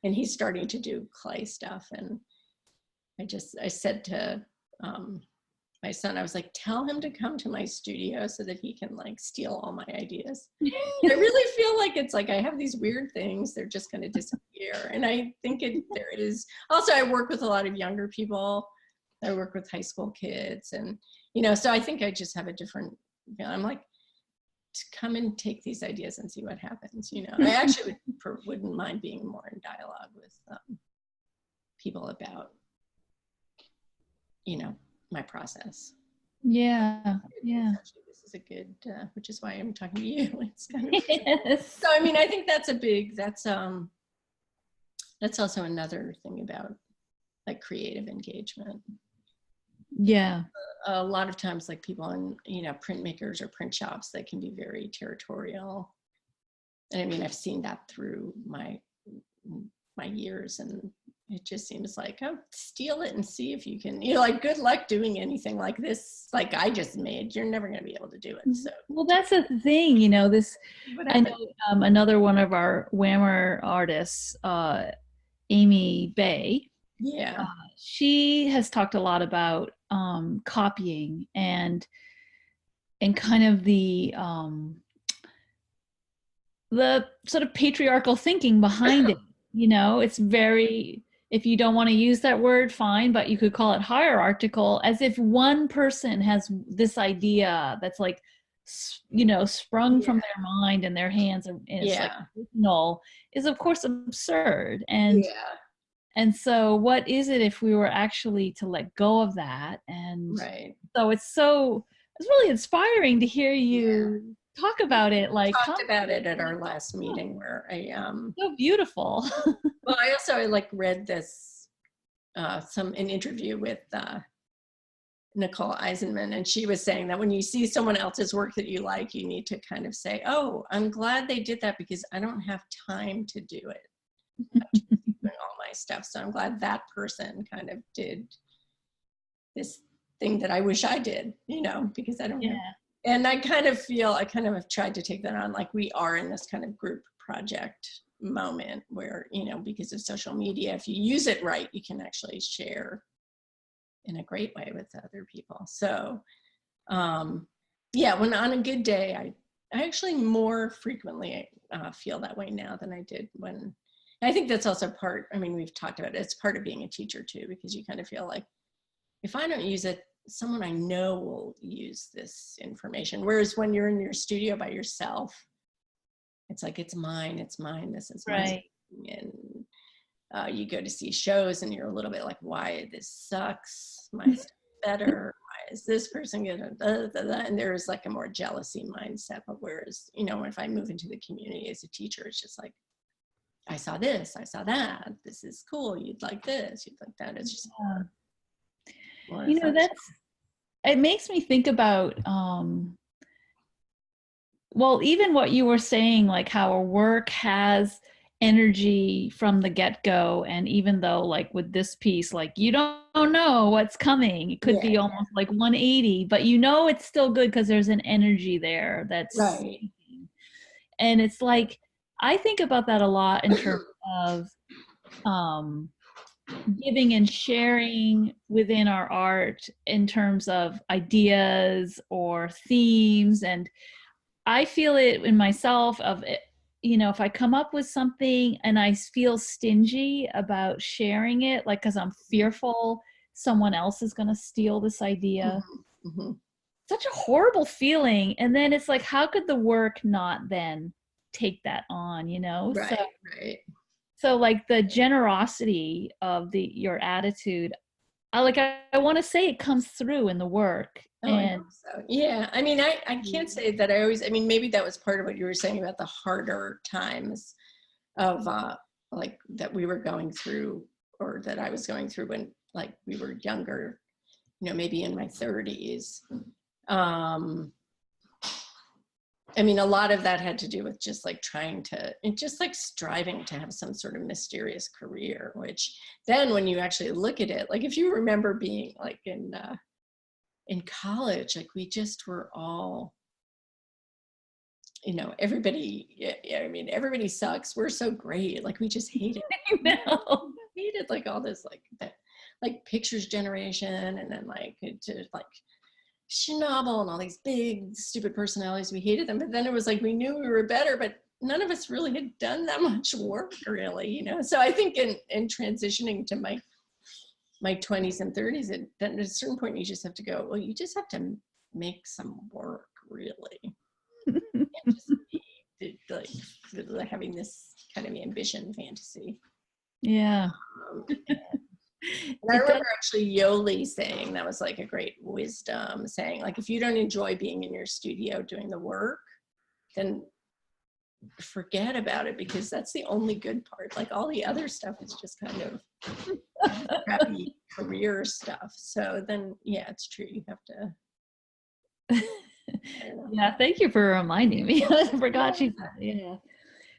and he's starting to do clay stuff, and I said to my son, I was like, tell him to come to my studio so that he can like steal all my ideas. I really feel like it's like I have these weird things, they're just going to disappear. And I think there is also, I work with a lot of younger people. I work with high school kids, and so I think I just have a different, I'm like, to come and take these ideas and see what happens. I actually wouldn't mind being more in dialogue with people about my process. This is a good, which is why I'm talking to you. It's kind of, so I mean, I think that's also another thing about like creative engagement. A lot of times, like people in printmakers or print shops, they can be very territorial, And I mean, I've seen that through my years, and it just seems like, oh, steal it and see if you can, like, good luck doing anything like this, like I just made. You're never going to be able to do it. So Well, that's the thing, this, what I happened? know another one of our Whammer artists, Amy Bay, Yeah. she has talked a lot about copying and kind of the sort of patriarchal thinking behind it. It's very, if you don't want to use that word, fine, but you could call it hierarchical, as if one person has this idea that's like, sprung Yeah. from their mind and their hands, and it's like Yeah. original, is of course absurd. Yeah. And so what is it if we were actually to let go of that? And Right. so it's really inspiring to hear Yeah. you talk about it, like, Talked about it at our last meeting where so beautiful. well, I also like read this an interview with Nicole Eisenman, and she was saying that when you see someone else's work that you like, you need to kind of say, oh, I'm glad they did that because I don't have time to do it. I'm just doing all my stuff. So I'm glad that person kind of did this thing that I wish I did, because I don't have. Yeah. And I kind of have tried to take that on, like we are in this kind of group project moment where, because of social media, if you use it right, you can actually share in a great way with other people. So yeah, when on a good day, I actually more frequently feel that way now than I did when. I think that's also part, we've talked about it, it's part of being a teacher too, because you kind of feel like, if I don't use it, someone I know will use this information. Whereas when you're in your studio by yourself, it's like, it's mine, this is my Right. and you go to see shows and you're a little bit like, why this sucks, my stuff better, why is this person good, and there's like a more jealousy mindset. But whereas, if I move into the community as a teacher, it's just like, I saw this, I saw that, this is cool, you'd like this, you'd like that. It's just more That's, it makes me think about well, even what you were saying, like how a work has energy from the get-go, and even though, like with this piece, like you don't know what's coming, it could be yeah, almost like 180, but it's still good because there's an energy there that's, right. and it's like, I think about that a lot in terms of um giving and sharing within our art, in terms of ideas or themes. And I feel it in myself of it, if I come up with something and I feel stingy about sharing it, like, because I'm fearful someone else is going to steal this idea. Mm-hmm. Mm-hmm. Such a horrible feeling. And then it's like, how could the work not then take that on, So, Right, right. like the generosity of your attitude, I want to say it comes through in the work. Oh, I And hope so. Yeah. I can't say that maybe that was part of what you were saying about the harder times of like that we were going through, or that I was going through when like we were younger, maybe in my 30s. A lot of that had to do with just like striving to have some sort of mysterious career, which then when you actually look at it, like if you remember being like in college, like we just were all, everybody, everybody sucks. We're so great. Like we just hated, hated like all this, like that, like pictures generation. And then like, to like Schnabel and all these big, stupid personalities. We hated them. But then it was like, we knew we were better, but none of us really had done that much work really, So I think in transitioning to my 20s and 30s, then at a certain point you just have to go, well, you just have to make some work really. And just be like having this kind of ambition fantasy. yeah. And I remember actually Yoli saying, that was like a great wisdom, saying like, if you don't enjoy being in your studio doing the work, then forget about it, because that's the only good part. Like all the other stuff is just kind of crappy career stuff. So then, yeah, it's true. You have to. Yeah, thank you for reminding me. I forgot you said, yeah.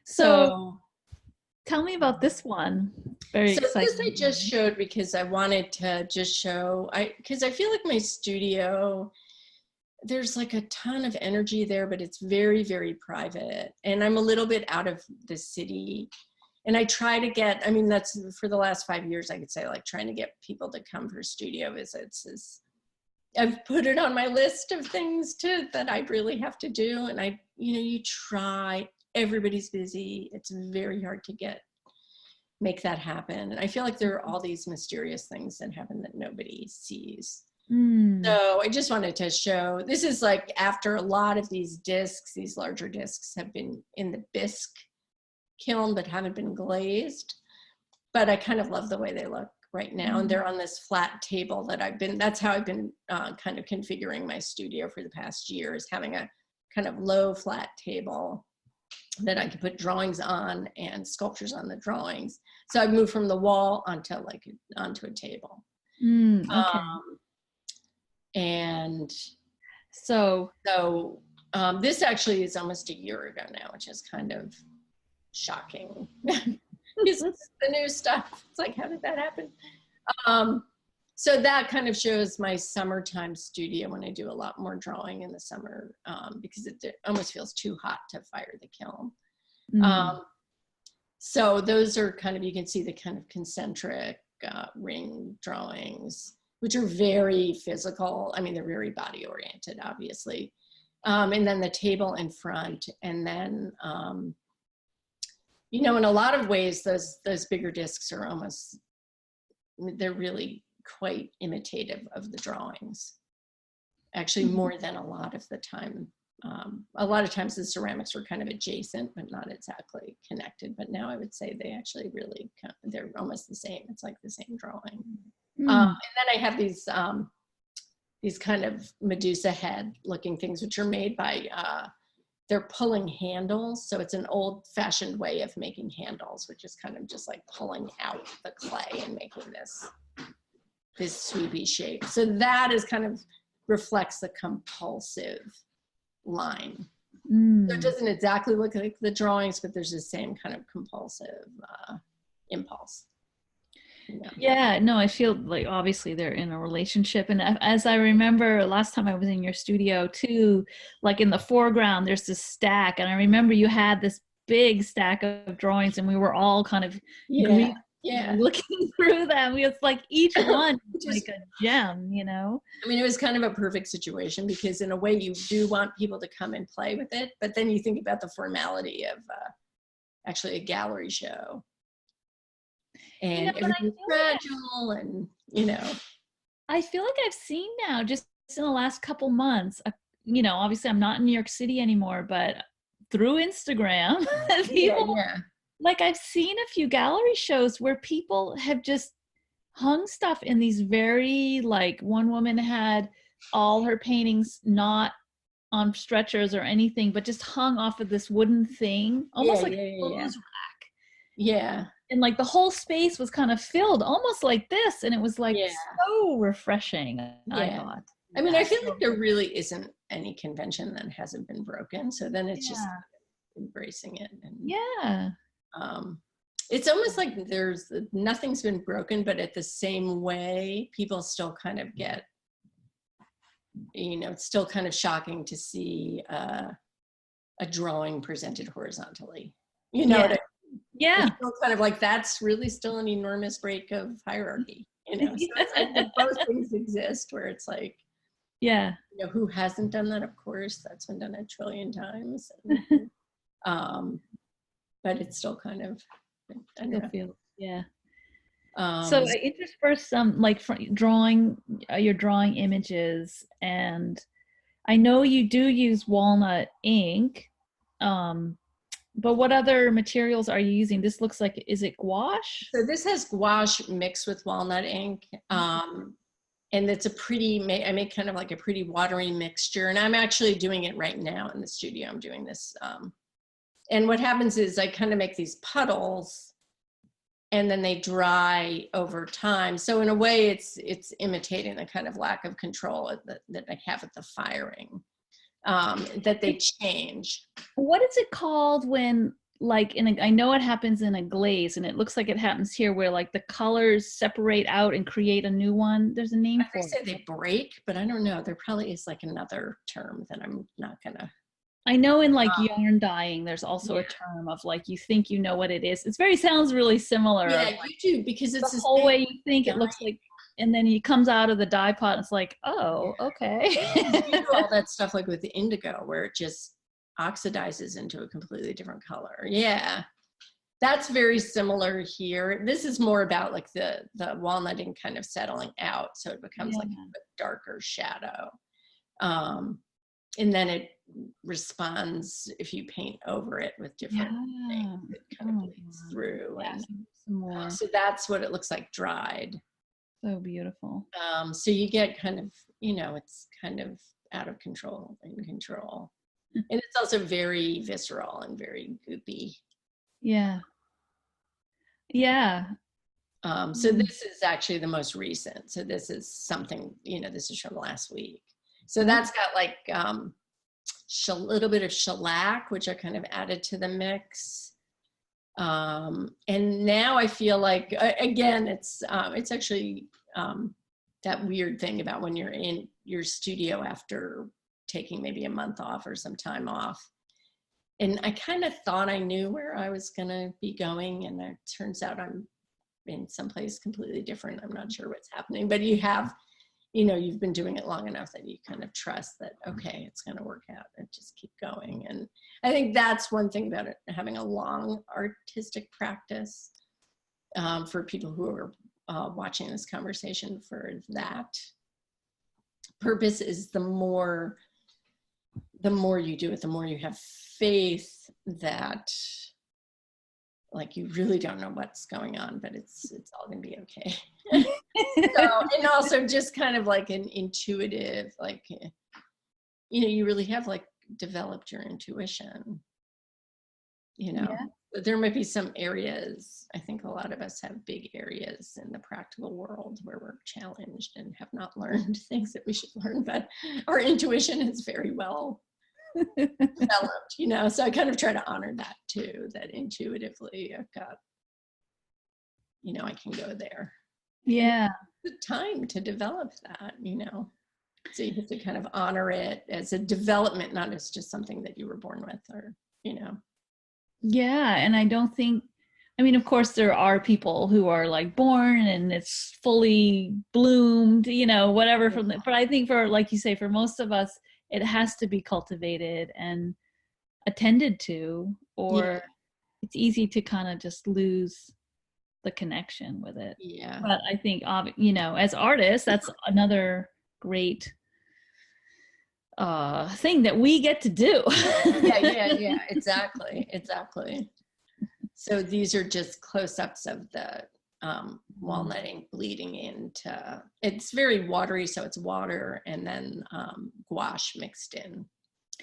So So, tell me about this one. Very this I exciting. just showed because I wanted to just show, because I feel like my studio, there's like a ton of energy there, but it's very, very private. And I'm a little bit out of the city. And I try to get, I mean, that's for the last 5 years, I could say, like trying to get people to come for studio visits is, I've put it on my list of things that I really have to do. And you try, everybody's busy. It's very hard to make that happen. And I feel like there are all these mysterious things that happen that nobody sees. So I just wanted to show, this is like after a lot of these discs, these larger discs have been in the bisque kiln but haven't been glazed. But I kind of love the way they look right now. And they're on this flat table that's how I've been kind of configuring my studio for the past year, is having a kind of low flat table that I could put drawings on and sculptures on the drawings. So I've moved from the wall onto a table. Okay. And so this actually is almost a year ago now, which is kind of shocking. It's the new stuff. It's like, how did that happen? So that kind of shows my summertime studio when I do a lot more drawing in the summer, because it almost feels too hot to fire the kiln. So those are kind of, you can see the kind of concentric ring drawings, which are very physical. I mean, they're very body oriented, obviously. And then the table in front, and then, in a lot of ways, those bigger discs are almost, they're really quite imitative of the drawings. Actually, more than a lot of the time. A lot of times the ceramics were kind of adjacent, but not exactly connected. But now I would say they actually really, they're almost the same. It's like the same drawing. And then I have these kind of Medusa head looking things, which are made by, they're pulling handles. So it's an old fashioned way of making handles, which is kind of just like pulling out the clay and making this swoopy shape. So that is kind of reflects the compulsive line. So it doesn't exactly look like the drawings, but there's the same kind of compulsive impulse. Yeah, no, I feel like obviously they're in a relationship. And as I remember last time I was in your studio too, like in the foreground, there's this stack. And I remember you had this big stack of drawings and we were all kind of looking through them. It's like each one is like a gem, I mean, it was kind of a perfect situation because in a way you do want people to come and play with it, but then you think about the formality of actually a gallery show. And everything's fragile and, I feel like I've seen now just in the last couple months, obviously I'm not in New York City anymore, but through Instagram, people, like I've seen a few gallery shows where people have just hung stuff in these very, like one woman had all her paintings not on stretchers or anything, but just hung off of this wooden thing, almost like a clothes rack. Yeah. And like the whole space was kind of filled almost like this. And it was like so refreshing, I thought. I mean, I feel like there really isn't any convention that hasn't been broken. So then it's just embracing it. And, it's almost like nothing's been broken, but at the same way, people still kind of get, it's still kind of shocking to see a drawing presented horozontally. What I mean? Yeah. It's still kind of like that's really still an enormous break of hierarchy, So it's like both things exist where it's like, who hasn't done that? Of course, that's been done a trillion times. But it's still kind of, I don't know. So I intersperse some like drawing, you're drawing images, and I know you do use walnut ink. But what other materials are you using? This looks like, is it gouache? So this has gouache mixed with walnut ink. And it's I make kind of like a pretty watery mixture. And I'm actually doing it right now in the studio. I'm doing this. And what happens is I kind of make these puddles and then they dry over time. So in a way it's imitating the kind of lack of control that I have at the firing. That they change. What is it called when like I know it happens in a glaze, and it looks like it happens here where like the colors separate out and create a new one. There's a name They for say it. they break, but I don't know. There probably is like another term that I'm not gonna. I know in like yarn dyeing, there's also Yeah. a term of like you think you know what it is. It's very sounds really similar. Yeah, Of, like, you do because the it's the whole same way you think it dye. looks like, and then he comes out of the dye pot. And it's like, oh, okay. You do all that stuff like with the indigo, where it just oxidizes into a completely different color. Yeah, that's very similar here. This is more about like the walnutting kind of settling out, so it becomes like a darker shadow. And then it responds if you paint over it with different things. It kind of bleeds through. Yeah, And some more. so that's what it looks like dried. So beautiful. So you get kind of, it's kind of out of control, in control. And it's also very visceral and very goopy. Yeah. Yeah. So this is actually the most recent. So this is something, this is from last week. So that's got like a little bit of shellac, which I kind of added to the mix. And now I feel like, again, it's actually that weird thing about when you're in your studio after taking maybe a month off or some time off. And I kind of thought I knew where I was going to be going. And it turns out I'm in someplace completely different. I'm not sure what's happening, but you've been doing it long enough that you kind of trust that, okay, it's going to work out and just keep going. And I think that's one thing about it, having a long artistic practice for people who are watching this conversation. For that purpose is the more you do it, the more you have faith that like you really don't know what's going on, but it's all gonna be okay. So, and also just kind of like an intuitive, like, you really have like developed your intuition, Yeah. There might be some areas, I think a lot of us have big areas in the practical world where we're challenged and have not learned things that we should learn, but our intuition is very well developed, so I kind of try to honor that too, that intuitively I've got, I can go there. Yeah. The time to develop that, so you have to kind of honor it as a development, not as just something that you were born with, or Yeah. And I don't think, of course, there are people who are like born and it's fully bloomed, whatever from the, but I think for, like you say, for most of us, it has to be cultivated and attended to, or it's easy to kind of just lose the connection with it. Yeah. But I think, as artists, that's another great thing that we get to do. Yeah, exactly. So these are just close-ups of the walnutting bleeding into, it's very watery, so it's water and then gouache mixed in.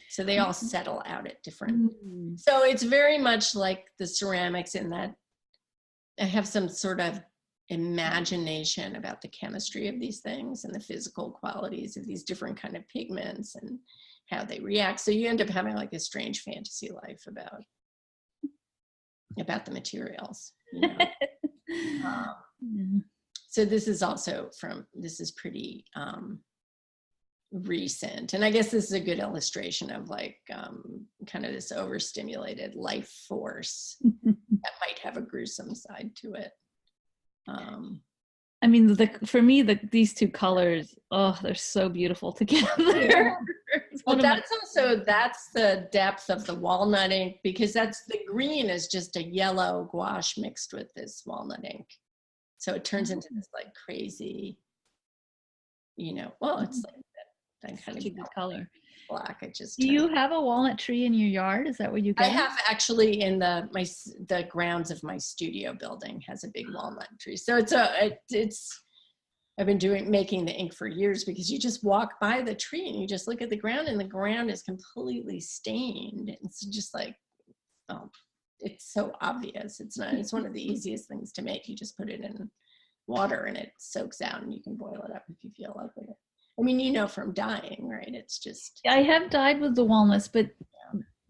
So they all settle out at different. So it's very much like the ceramics in that I have some sort of imagination about the chemistry of these things and the physical qualities of these different kind of pigments and how they react. So you end up having like a strange fantasy life about the materials. So this is also this is pretty recent. And I guess this is a good illustration of like kind of this overstimulated life force that might have a gruesome side to it. For me, these two colors, they're so beautiful together. Well, that's the depth of the walnut ink, because that's the green is just a yellow gouache mixed with this walnut ink. So it turns into this like crazy, it's like that kind of good color. Black. Do you have a walnut tree in your yard? Is that what you get? I have actually in the grounds of my studio building has a big walnut tree. So I've been making the ink for years, because you just walk by the tree and you just look at the ground and the ground is completely stained. It's just like, it's so obvious. It's one of the easiest things to make. You just put it in water and it soaks out and you can boil it up if you feel like it. From dyeing, right? It's just. I have dyed with the walnuts, but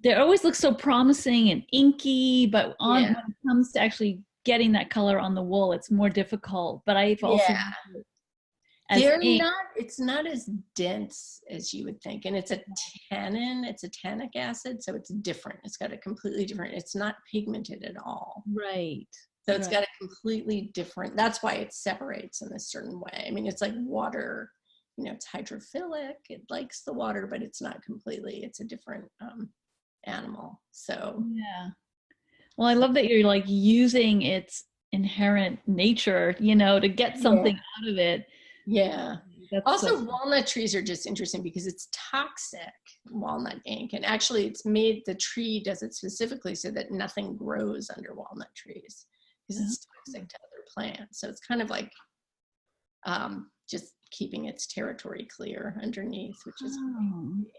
they always look so promising and inky, but on when Yeah. it comes to actually getting that color on the wool, it's more difficult. But I've also Yeah. used it as They're ink. not, it's not as dense as you would think. And it's a tannin, it's a tannic acid. So it's different. It's got a completely different, it's not pigmented at all. Right. So it's Right. got a completely different, that's why it separates in a certain way. I mean, it's like water, you know, it's hydrophilic, it likes the water, but it's not completely, it's a different animal. So, Yeah. Well, I love that you're like using its inherent nature, you know, to get yeah. something out of it. Yeah. That's so Also, walnut trees are just interesting because it's toxic, walnut ink. And actually, it's made, the tree does it specifically so that nothing grows under walnut trees because cool. it's toxic to other plants. So it's kind of like just keeping its territory clear underneath, which is Oh. great.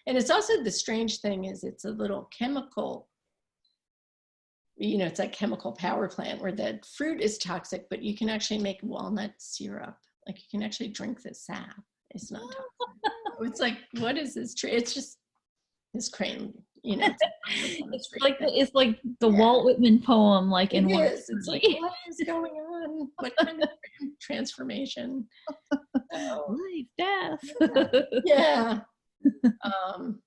And it's also, the strange thing is it's a little chemical, you know, it's like chemical power plant where the fruit is toxic, but you can actually make walnut syrup. Like you can actually drink the sap. It's not toxic. It's like, what is this tree? It's just this crane, you know, It's like the yeah, Walt Whitman poem, like it in one is. It's like, tree. what is going on? What kind of transformation? So, Life, death. yeah. Um,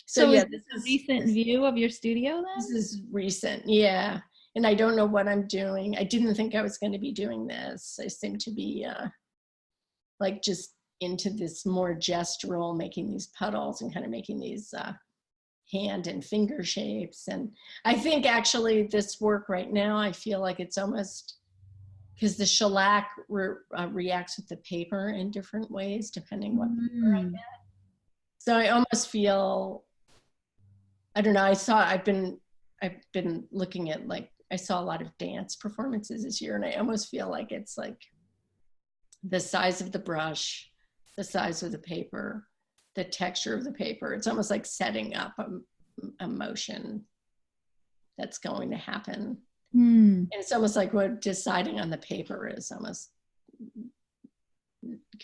so So is yeah, this a recent view of your studio this then? is recent. Yeah. And I don't know what I'm doing. I didn't think I was going to be doing this. I seem to be like just into this more gestural, making these puddles and kind of making these hand and finger shapes. And I think actually this work right now, I feel like it's almost, because the shellac reacts with the paper in different ways depending what paper I Mm. get. So I almost feel, I don't know, I've been looking at, like, I saw a lot of dance performances this year, and I almost feel like it's like the size of the brush, the size of the paper, the texture of the paper. It's almost like setting up a motion that's going to happen. Mm. And it's almost like what deciding on the paper is almost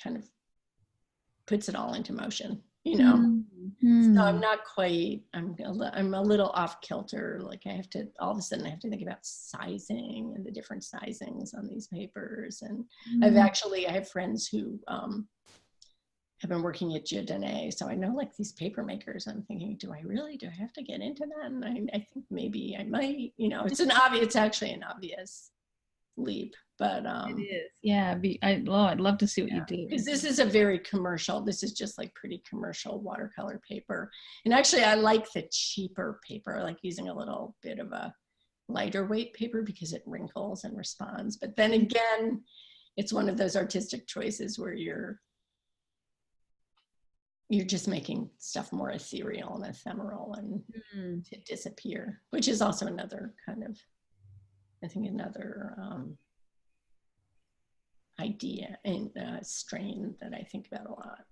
kind of puts it all into motion, you know? Mm. So I'm Mm. not quite, I'm a little off kilter. Like I have to, all of a sudden I have to think about sizing and the different sizings on these papers. And Mm. I have friends who have been working at Giordane. So I know like these paper makers, I'm thinking, do I have to get into that? And I think maybe I might, you know, it's actually an obvious leap, but It is. Yeah. I'd love to see what you yeah, do. because this is a very commercial, this is just like pretty commercial watercolor paper. And actually I like the cheaper paper. I like using a little bit of a lighter weight paper because it wrinkles and responds. But then again, it's one of those artistic choices where you're just making stuff more ethereal and ephemeral and Mm. to disappear, which is also another kind of, I think another idea and strain that I think about a lot.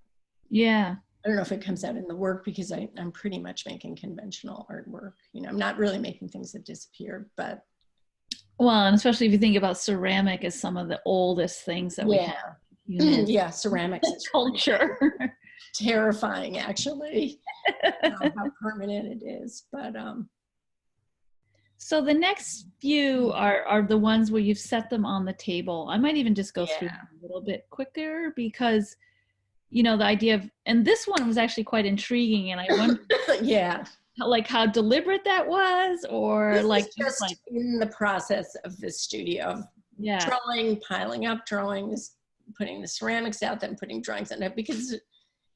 Yeah. I don't know if it comes out in the work because I'm pretty much making conventional artwork. You know, I'm not really making things that disappear, but Well, and especially if you think about ceramic as some of the oldest things that we yeah, have in human yeah, ceramics is culture. terrifying actually, how permanent it is. But So the next few are the ones where you've set them on the table. I might even just go through yeah, them a little bit quicker because, you know, the idea of, and this one was actually quite intriguing, and I wonder yeah. like how deliberate that was, or This like is just just like, in the process of the studio of yeah. drawing, piling up drawings, putting the ceramics out, then putting drawings on it. Because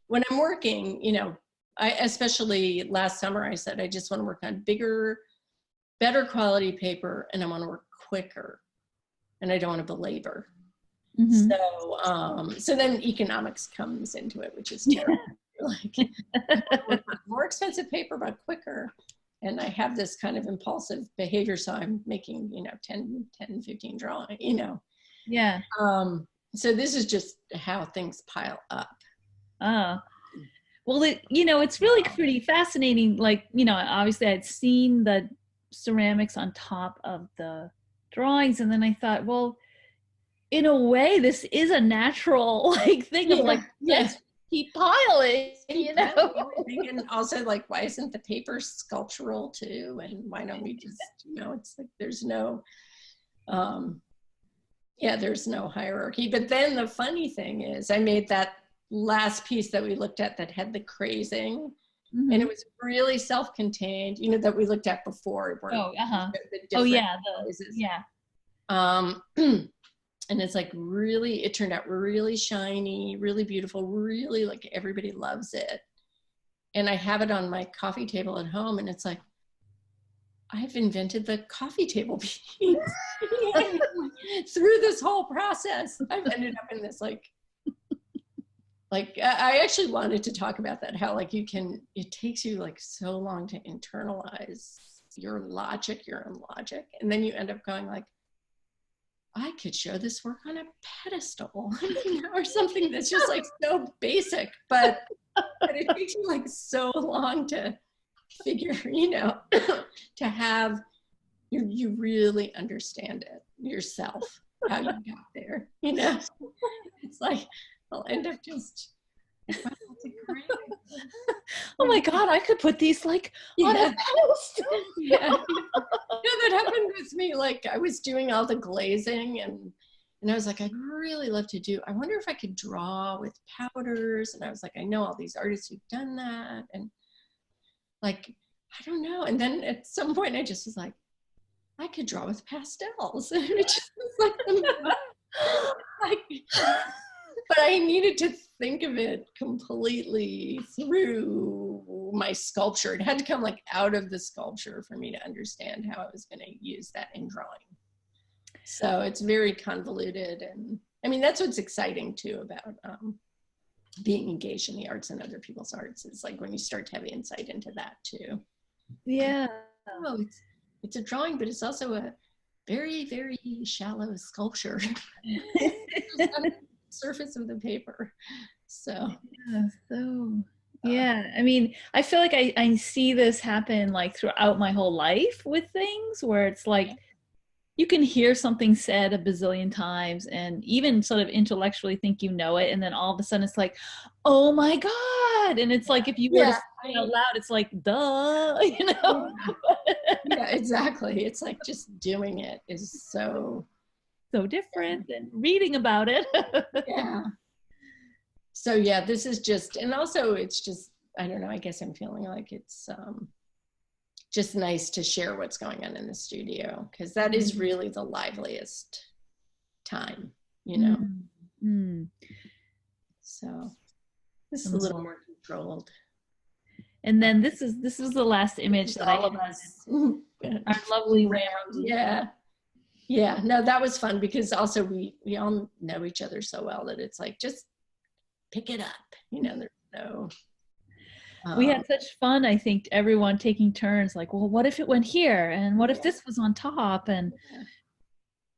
when I'm working, you know, I especially last summer I said I just want to work on bigger, better quality paper, and I want to work quicker, and I don't want to belabor. Mm-hmm. So then economics comes into it, which is terrible. Like, I want to work on more expensive paper but quicker. And I have this kind of impulsive behavior, so I'm making, you know, 10, 15 drawing, you know. Yeah. So this is just how things pile up. Oh. Well, you know, it's really pretty fascinating. Like, you know, obviously I'd seen the ceramics on top of the drawings, and then I thought, well, in a way, this is a natural like thing of like Yeah, yeah, keep piling, you know. And also, like, why isn't the paper sculptural too? And why don't we just, it's like there's no, there's no hierarchy. But then the funny thing is, I made that last piece that we looked at that had the crazing, and it was really self-contained, that we looked at before. Oh, Oh yeah, and it's like really, it turned out really shiny, really beautiful, really like everybody loves it. And I have it on my coffee table at home, and it's like, I've invented the coffee table piece. Through this whole process, I've ended up in this like I actually wanted to talk about that, how like it takes you like so long to internalize your own logic, and then you end up going like, I could show this work on a pedestal, or something that's just like so basic, but it takes you like so long to figure, to have you really understand it yourself, how you got there, It's like, I'll end up just, wow, that's great. Oh my God, I could put these like on a pedestal. Yeah. That happened with me. Like, I was doing all the glazing, and I was like, I'd really love to I wonder if I could draw with powders. And I was like, I know all these artists who've done that. And like, I don't know. And then at some point I just was like, I could draw with pastels. And it just was like, but I needed to think of it completely through my sculpture. It had to come like out of the sculpture for me to understand how I was going to use that in drawing. So it's very convoluted. And I mean, that's what's exciting too about being engaged in the arts and other people's arts. It's like when you start to have insight into that too. Yeah. Oh, it's a drawing, but it's also a very, very shallow sculpture. Surface of the paper. Yeah, I mean, I feel like I see this happen like throughout my whole life with things where it's like you can hear something said a bazillion times and even sort of intellectually think you know it, and then all of a sudden it's like, oh my God. And it's like if you were to say it out loud, it's like, duh, Yeah, exactly. It's like just doing it is so different than reading about it. Yeah. So yeah, this is just, and also it's just, I don't know, I guess I'm feeling like it's just nice to share what's going on in the studio, because that is really the liveliest time, So this is a little more controlled. And then this is the last image that all of us, our lovely round. Yeah, no, that was fun because also we all know each other so well that it's like, just pick it up, there's no. We had such fun, I think, everyone taking turns like, well, what if it went here? And what if this was on top? And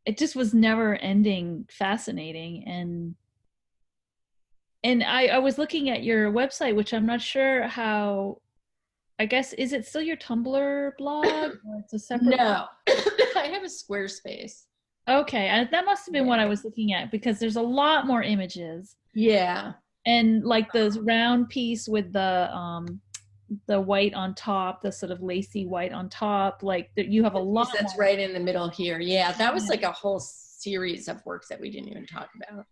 it just was never ending fascinating. And I was looking at your website, which I'm not sure how, I guess, is it still your Tumblr blog? Or it's a separate? No, I have a Squarespace. Okay, that must have been what I was looking at, because there's a lot more images. Yeah. And like the round piece with the white on top, the sort of lacy white on top, like you have a lot that's more. Right in the middle here. Yeah, that was like a whole series of works that we didn't even talk about.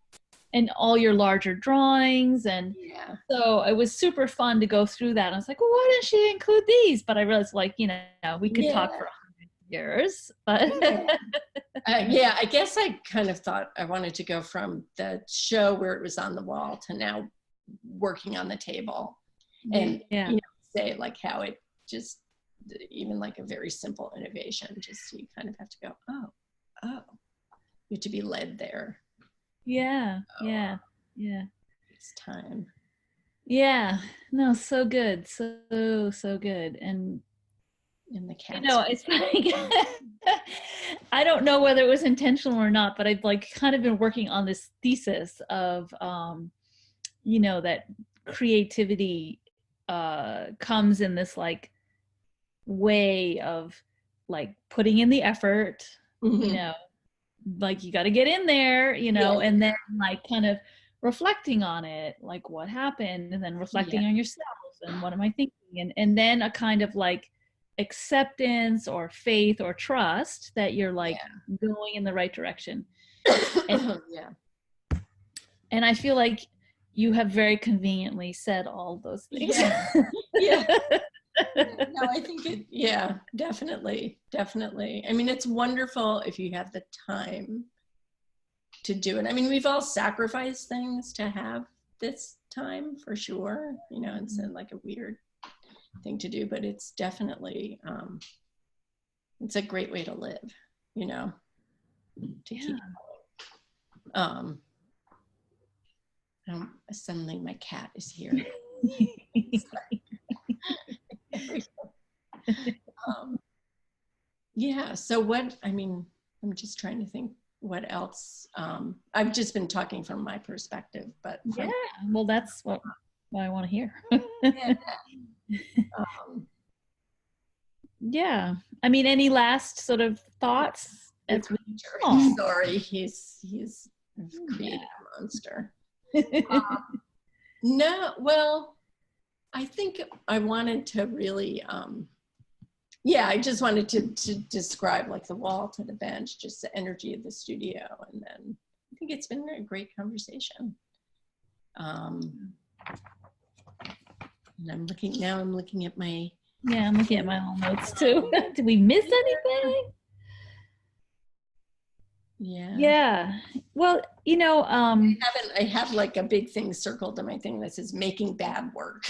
And all your larger drawings. And so it was super fun to go through that. And I was like, well, why didn't she include these? But I realized, like, we could talk for 100 years. But I guess I kind of thought I wanted to go from the show where it was on the wall to now working on the table, and say like how it just, even like a very simple innovation, just you kind of have to go, oh, you have to be led there. It's time. So good, so good. And the cats, it's like I don't know whether it was intentional or not, but I've like kind of been working on this thesis of that creativity comes in this like way of like putting in the effort, like you got to get in there, and then like kind of reflecting on it, like what happened, and then Yeah. reflecting on yourself and what am I thinking, and then a kind of like acceptance or faith or trust that you're like Yeah. going in the right direction. And Yeah. and I feel like you have very conveniently said all those things. Yeah. Yeah. Yeah, no, I think yeah, definitely, definitely. I mean, it's wonderful if you have the time to do it. I mean, we've all sacrificed things to have this time for sure. It's like a weird thing to do, but it's definitely, it's a great way to live, to Yeah. keep going. Suddenly my cat is here. Yeah. So I'm just trying to think what else. I've just been talking from my perspective, but Yeah, well, that's what I want to hear. yeah. Um, Yeah, I mean, any last sort of thoughts as we Sorry, he's created a monster. No, well, I think I wanted to really, I just wanted to describe like the wall to the bench, just the energy of the studio. And then I think it's been a great conversation. And I'm looking at my. Yeah, I'm looking at my own notes too. Did we miss anything? Yeah. Yeah. Well, I have like a big thing circled on my thing that says making bad work,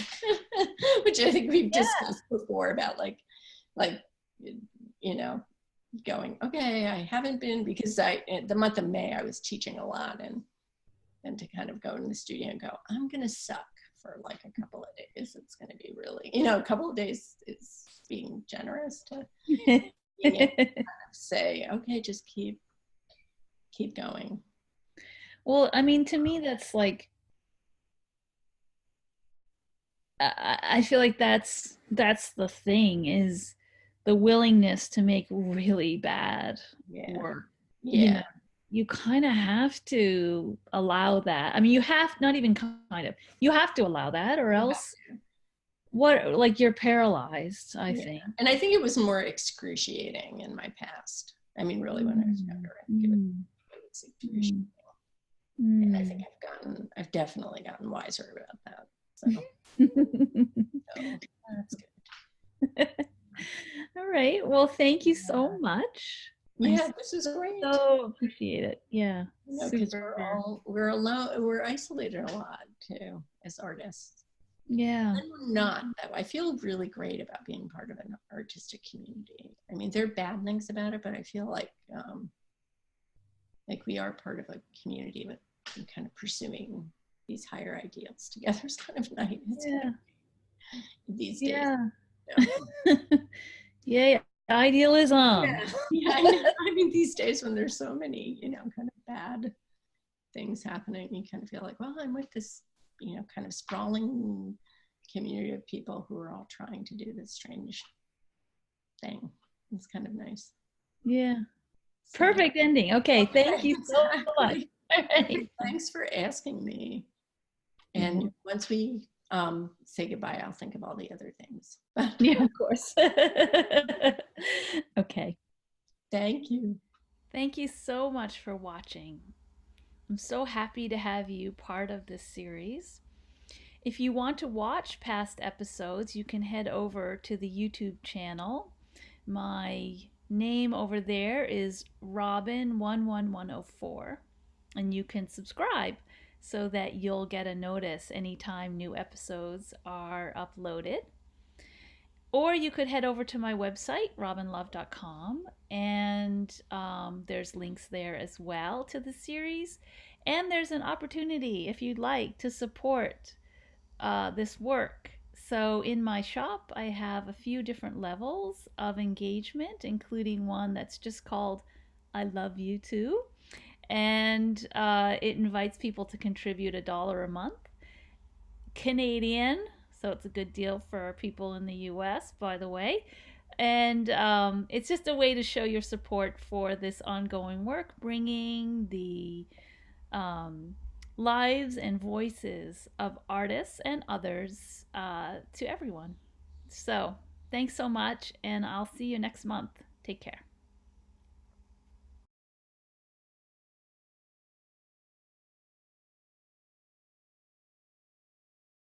which I think we've discussed before about like, going, okay, I haven't been, because the month of May, I was teaching a lot, and to kind of go in the studio and go, I'm going to suck for like a couple of days. It's going to be really, a couple of days is being generous to kind of say, okay, just keep going. Well, I mean, to me, that's like, I feel like that's the thing, is the willingness to make really bad work. Yeah. You kind of have to allow that. I mean, you have, not even kind of, you have to allow that, or else like you're paralyzed, I think. And I think it was more excruciating in my past. I mean, really, when I was younger, I think it was excruciating. And I think I've definitely gotten wiser about that. So, that's good. All right. Well, thank you so much. Yeah, this is great. So appreciate it. Yeah. Because we're alone, we're isolated a lot too as artists. Yeah. And we're not that way. I feel really great about being part of an artistic community. I mean, there are bad things about it, but I feel like we are part of a community with kind of pursuing these higher ideals together. It's kind of nice. Yeah. These days. Yeah. Yeah. Idealism. Yeah. I mean, these days when there's so many, kind of bad things happening, you kind of feel like, well, I'm with this, kind of sprawling community of people who are all trying to do this strange thing. It's kind of nice. Yeah. So, perfect ending. Okay. Thank you so much. Right. Thanks for asking me. And once we say goodbye, I'll think of all the other things. Yeah, of course. Okay. Thank you. Thank you so much for watching. I'm so happy to have you part of this series. If you want to watch past episodes, you can head over to the YouTube channel. My name over there is Robin11104, and you can subscribe so that you'll get a notice anytime new episodes are uploaded. Or you could head over to my website, robinlove.com, and there's links there as well to the series. And there's an opportunity, if you'd like, to support this work. So in my shop, I have a few different levels of engagement, including one that's just called I Love You Too. And it invites people to contribute $1 a month. Canadian, so it's a good deal for people in the US, by the way. And it's just a way to show your support for this ongoing work, bringing the lives and voices of artists and others to everyone. So, thanks so much, and I'll see you next month. Take care.